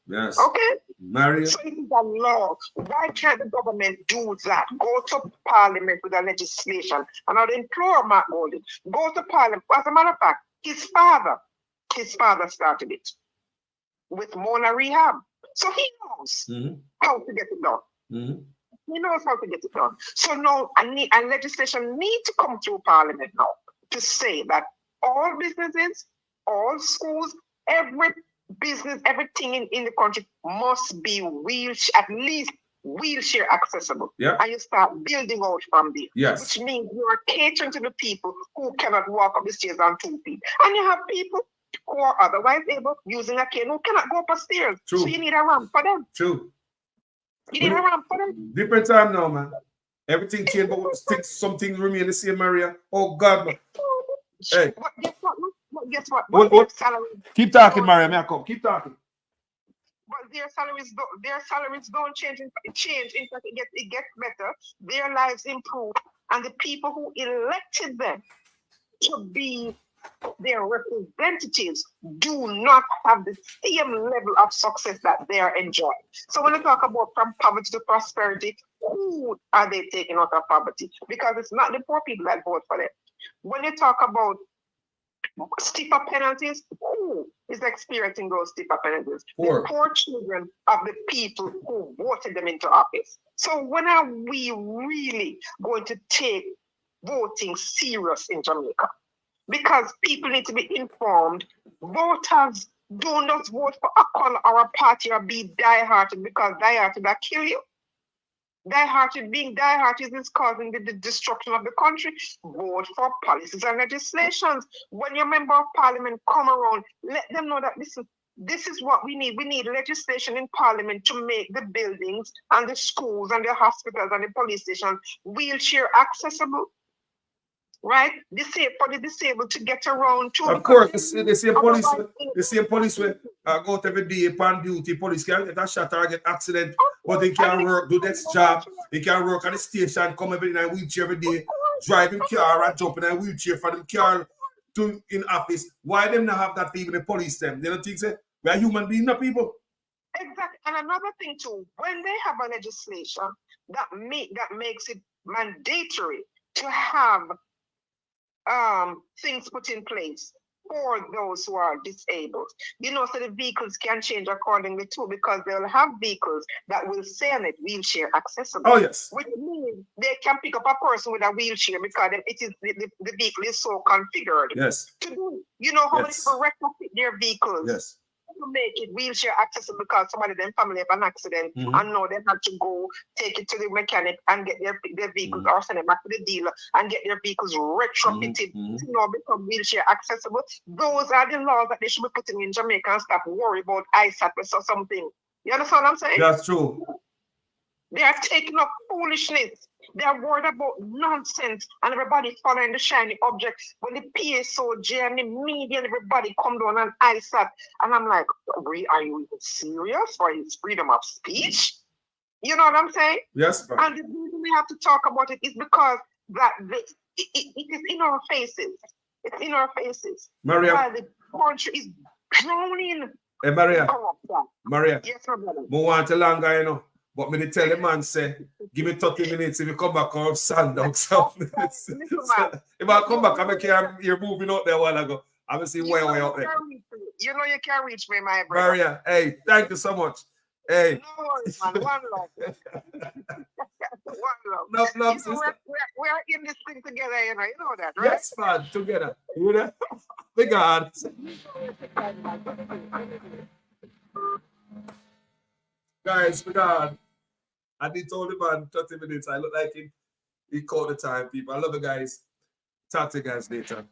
Yes. Okay? Maria. So it is a law. Why can't the government do that? Go to Parliament with a legislation. And I'd implore Mark Golding, go to Parliament. As a matter of fact, his father started it with Mona Rehab. So he knows how to get it done. He knows how to get it done. So now a legislation needs to come through Parliament now to say that all businesses, all schools, every business, everything in the country must be at least wheelchair accessible. Yeah. And you start building out from there. Yes. Which means you are catering to the people who cannot walk up the stairs on 2 feet. And you have people who are otherwise able, using a cane, who cannot go up the stairs. True. So you need a ramp for them. True. You need a ramp for them. Different time now, man. Everything changed, but some things remain the same, Maria. Oh, God, man. Hey. But guess what? What? Keep talking, Maria. May I come? Keep talking. But their salaries don't change. In fact, it gets better. Their lives improve, and the people who elected them to be their representatives do not have the same level of success that they are enjoying. So when you talk about from poverty to prosperity, who are they taking out of poverty? Because it's not the poor people that vote for them. When you talk about stiffer penalties, who is experiencing those stiffer penalties? The poor children of the people who voted them into office. So when are we really going to take voting serious in Jamaica? Because people need to be informed. Voters do not vote for a color or a party or be die-hearted, because die-hearted that kill you. Being die-hearted is causing the destruction of the country. Vote for policies and legislations. When your member of parliament come around, let them know that this is what we need. We need legislation in parliament to make the buildings and the schools and the hospitals and the police stations wheelchair accessible. Right? For the disabled to get around too. Of course, the same police will go out every day upon duty. Police can get a shot or get accident, but they can work, do this job. They can work at the station, come every day in a wheelchair every day, driving car and jump in a wheelchair for them car to in office. Why them not have that for even the police them? They don't think so? We are human beings, not people. Exactly. And another thing too, when they have a legislation that makes it mandatory to have things put in place for those who are disabled. So the vehicles can change accordingly too, because they'll have vehicles that will say on it wheelchair accessible. Oh, yes. Which means they can pick up a person with a wheelchair because the vehicle is so configured. Yes. To do, how many people retrofit their vehicles? Yes. To make it wheelchair accessible because somebody in their family have an accident and now they have to go take it to the mechanic and get their vehicles or send it back to the dealer and get their vehicles retrofitted to become wheelchair accessible. Those are the laws that they should be putting in Jamaica and stop worry about ISAT or something. You understand what I'm saying? That's true. They are taking up foolishness They're worried about nonsense and everybody following the shiny objects. When the PSOJ and the media and everybody come down and ice up. And I'm like, are you even serious? For his freedom of speech? You know what I'm saying? Yes, ma'am. And the reason we have to talk about it is because that it is in our faces. It's in our faces. Maria. While the country is drowning. Hey, Maria. Corruption. Maria. Yes, my brother. I want a longer, you know. But me tell the man, say, give me 30 minutes if you come back or sand down some minutes. If I come back, I'm like, you're moving out there a while ago. I'm going to see way out there. You know you can reach me, my brother. Maria, hey, thank you so much. Hey. No worries, man. One love. One love. Love, You sister. know, we're in this thing together, you know that, right? Yes, man, together. You know? Big God. Guys, big God. I did told the man 30 minutes. I look like he called the time, people. I love you guys. Talk to you guys later.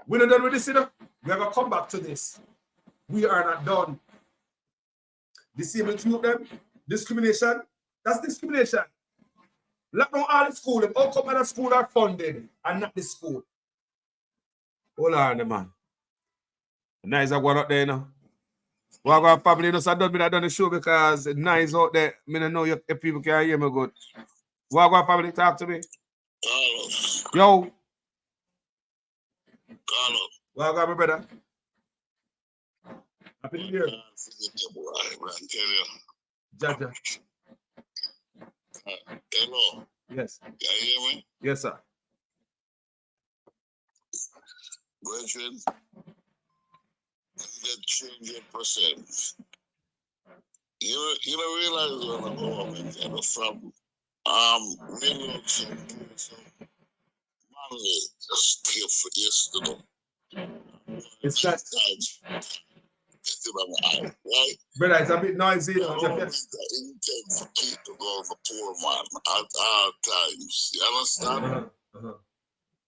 We're not done with this, you know. We have to come back to this. We are not done. Disable two of them. Discrimination. That's discrimination. Lock down all the school. The all come out of school are funded and not the school. Hold on, man. Nice are going out there, you know. Well, I got family, so I don't mean I done the show because it's nice out there. I don't know if people can hear me good. Well, I got family, talk to me. Carlos. Yo. Carlos. Well, I got my brother. Happy New Year. Jaja. Hello. Yes. Can you hear me? Yes, sir. Brethren, get change your percent. You don't realize when the government and from millions of money just here for yesterday. It's that. Right? Brother, it's a bit noisy. The government intend to keep the poor man at all times. You understand?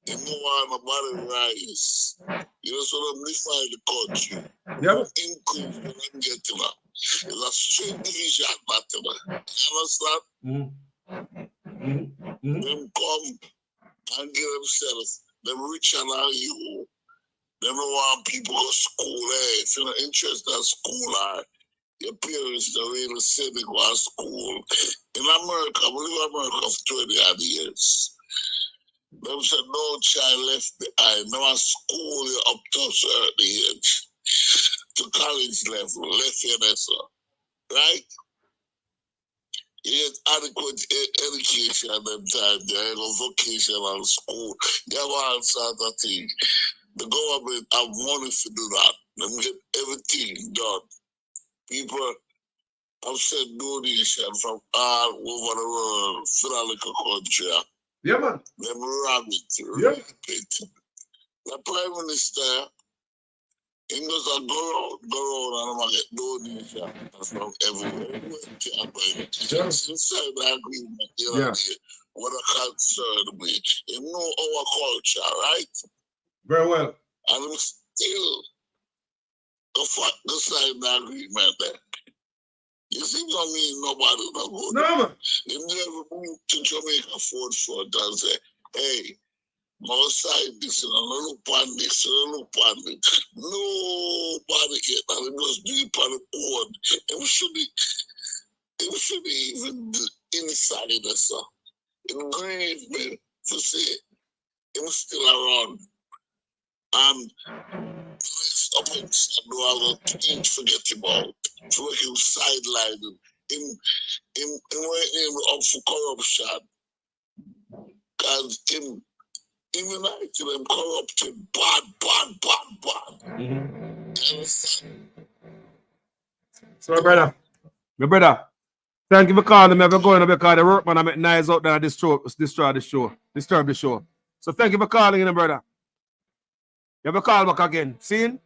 You know why nobody rise. You know, so them define the country. Yep. Increase when I'm getting up. It's a straight division matter. You understand? Them come and give themselves, them rich and all you. Them don't want people to school. Hey, if you're not interested in school, your parents don't really say they go to school. In America, I live in America for 20 odd years. Them said no child left behind. They want school you up to a certain age. To college level, left here, that's all. Right? You get adequate education at them time. There ain't no vocational school. You have all sorts of things. The government have money to do that. Them get everything done. People have sent donation from all over the world for a little country. Yeah, man. Them rabbit, Yeah. it. The Prime Minister, he goes go around and get donation from everywhere. Just inside the agreement, you know, what a concern me. You know our culture, right? Very well. And I'm still the sign the agreement there. You see what I mean? Nobody don't go. No, man. If they ever move to Jamaica Ford and say, hey, no side this and no look on this, no look on this. Nobody get that. It was deep on the board. It should be even inside the sun. It grave me to say it was still around. And up and do all the things forget about. So he was sidelined in waiting up for corruption. Because even like them corrupted bad. You understand? So my brother, thank you for calling me. I'm going to because the workman I'm at nice out there and disturb the show. So thank you for calling in, brother. You have a call back again. See? All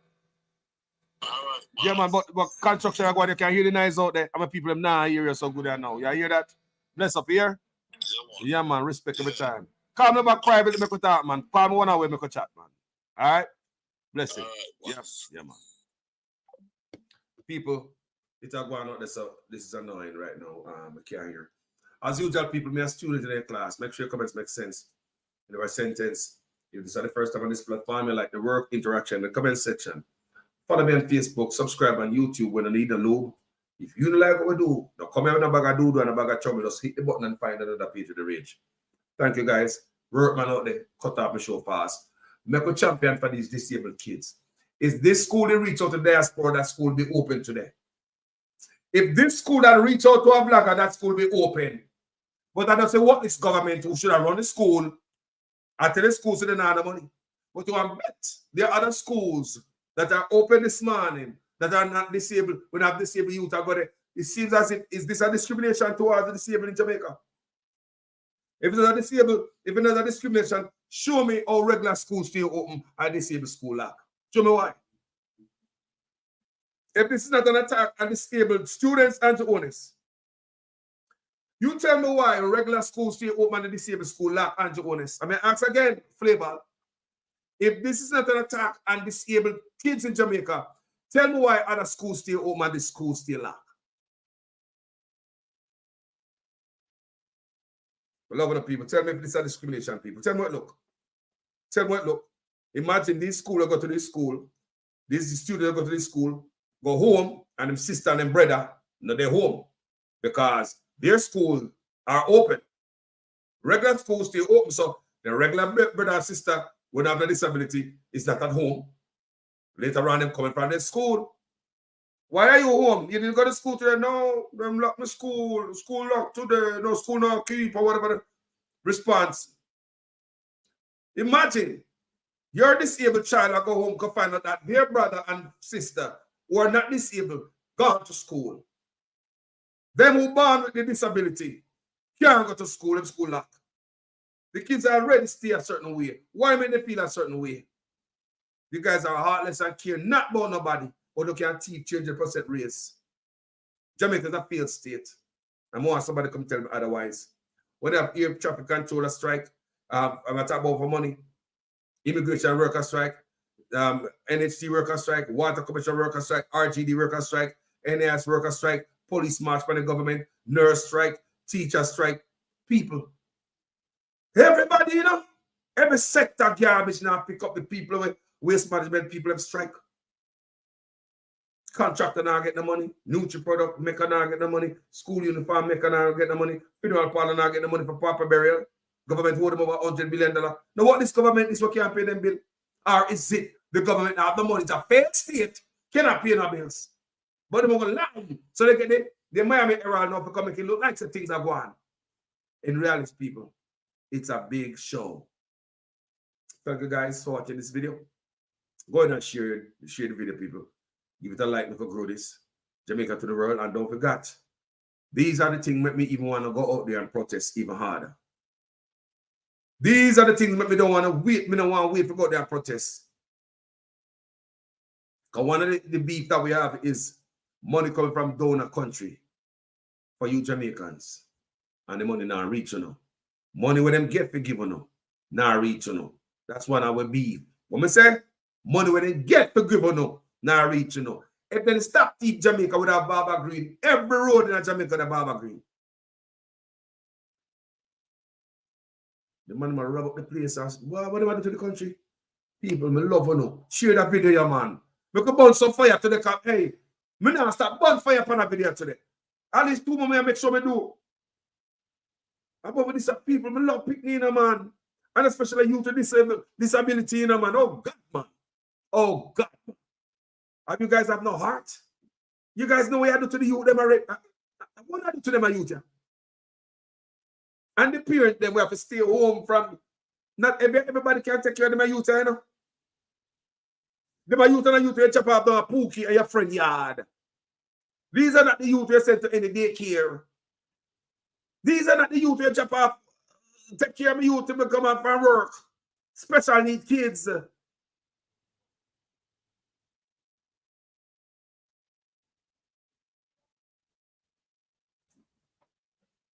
right. Yeah, man, but construction, you can hear the noise out there. I'm people them now hear you so good there now. You hear that? Bless up here. Yeah, man, respect every time. Call me back privately, make we talk, man. Call me 1 hour, make we chat, man. All right? Bless you. Yeah, man. People, it's going out there, so this is annoying right now. I can't hear. As usual, people, me a student in their class. Make sure your comments make sense in our sentence. If this is the first time on this platform, you like the work, interaction, the comment section. Follow me on Facebook, subscribe on YouTube when I need a lube. If you don't like what we do, don't come here with a bag of doodoo and a bag of trouble. Just hit the button and find another page of the rage. Thank you, guys. Workman out there, cut off my show fast. Make a champion for these disabled kids. Is this school that reach out to diaspora, that school be open today? If this school that reach out to a blogger, that school be open. But I don't say what this government who should have run the school. I tell the schools so they don't have the money. But you have bet there are other schools that are open this morning that are not disabled. When have disabled youth are going. It seems as if is this a discrimination towards the disabled in Jamaica? If it's a disabled, if it's a discrimination, show me how regular schools stay open and disabled school lack. Show me why. If this is not an attack on disabled students and owners, you tell me why regular schools stay open and disabled school lack and owners. I mean, ask again, Flavor. If this is not an attack on disabled kids in Jamaica, tell me why other schools stay open and the schools still lack. Beloved of people, tell me if this is a discrimination, people. Tell me what look. Tell me what look. Imagine this school will go to this school. This student will go to this school, go home, and them sister and them brother, no, they're home. Because their schools are open. Regular schools stay open, so the regular brother and sister when have a disability is not at home. Later on, them coming from their school. Why are you home? You didn't go to school today? No, them locked my school. School locked today. No, school not keep or whatever the response. Imagine your disabled child will go home to find out that their brother and sister who are not disabled gone to school. Them who born with the disability can't go to school, them school locked. The kids are already stay a certain way. Why may they feel a certain way? You guys are heartless and care not about nobody, but you can teach 100% race. Jamaica is a failed state. I want somebody come tell me otherwise. When they have air traffic controller strike, I'm going to talk about for money, immigration worker strike, NHT worker strike, water commission worker strike, RGD worker strike, NAS worker strike, police march by the government, nurse strike, teacher strike, people. Everybody, you know, every sector garbage now pick up the people with waste management people have strike. Contractor now get the money, Nutri product maker now get the money, school uniform maker now get the money, funeral parlor now get the money for proper burial. Government hold them over $100 billion. Now what this government is what can't pay them bill? Or is it the government have the money? It's a failed state, cannot pay no bills. But they're going to lie. So they get the Miami Herald now to make it look like some things are going on. In reality, people, it's a big show. Thank you guys for watching this video. Go ahead and share the video, people. Give it a like, we can grow this. Jamaica to the world. And don't forget, these are the things that make me even want to go out there and protest even harder. These are the things that make me don't want to wait. Me don't want to wait to go out there and protest. Because one of the beef that we have is money coming from donor country for you Jamaicans. And the money not reach, you know. Money where them get for giving, you know, not reach, you know. That's one of our beef. What me say? Money where they get for giving, you know, not reach, you know. If they stop thief Jamaica with a Barber Green, every road in Jamaica the Barber Green. The man will rub up the place and what do I do to the country? People, me love you know. Share that video, man. We can burn some fire to the camp. Hey, me now start burn fire upon that video today. At least 2 more I make sure me do. Above this people, me love picking, you know, man. And especially youth with disability, you know, man. Oh, God, man. Oh, God. Have you guys have no heart? You guys know what I do to the youth, them already. What I do to them, youth, yeah? And the parents, them, we have to stay home from. Not everybody can take care of them, youth, you know? Them youth and youth, you chop off the pookie and your friend yard. These are not the youth you sent to any daycare. These are not the youth you chop off, take care of my youth to come out from work. Special need kids.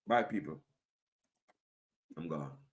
Bye, people. I'm gone.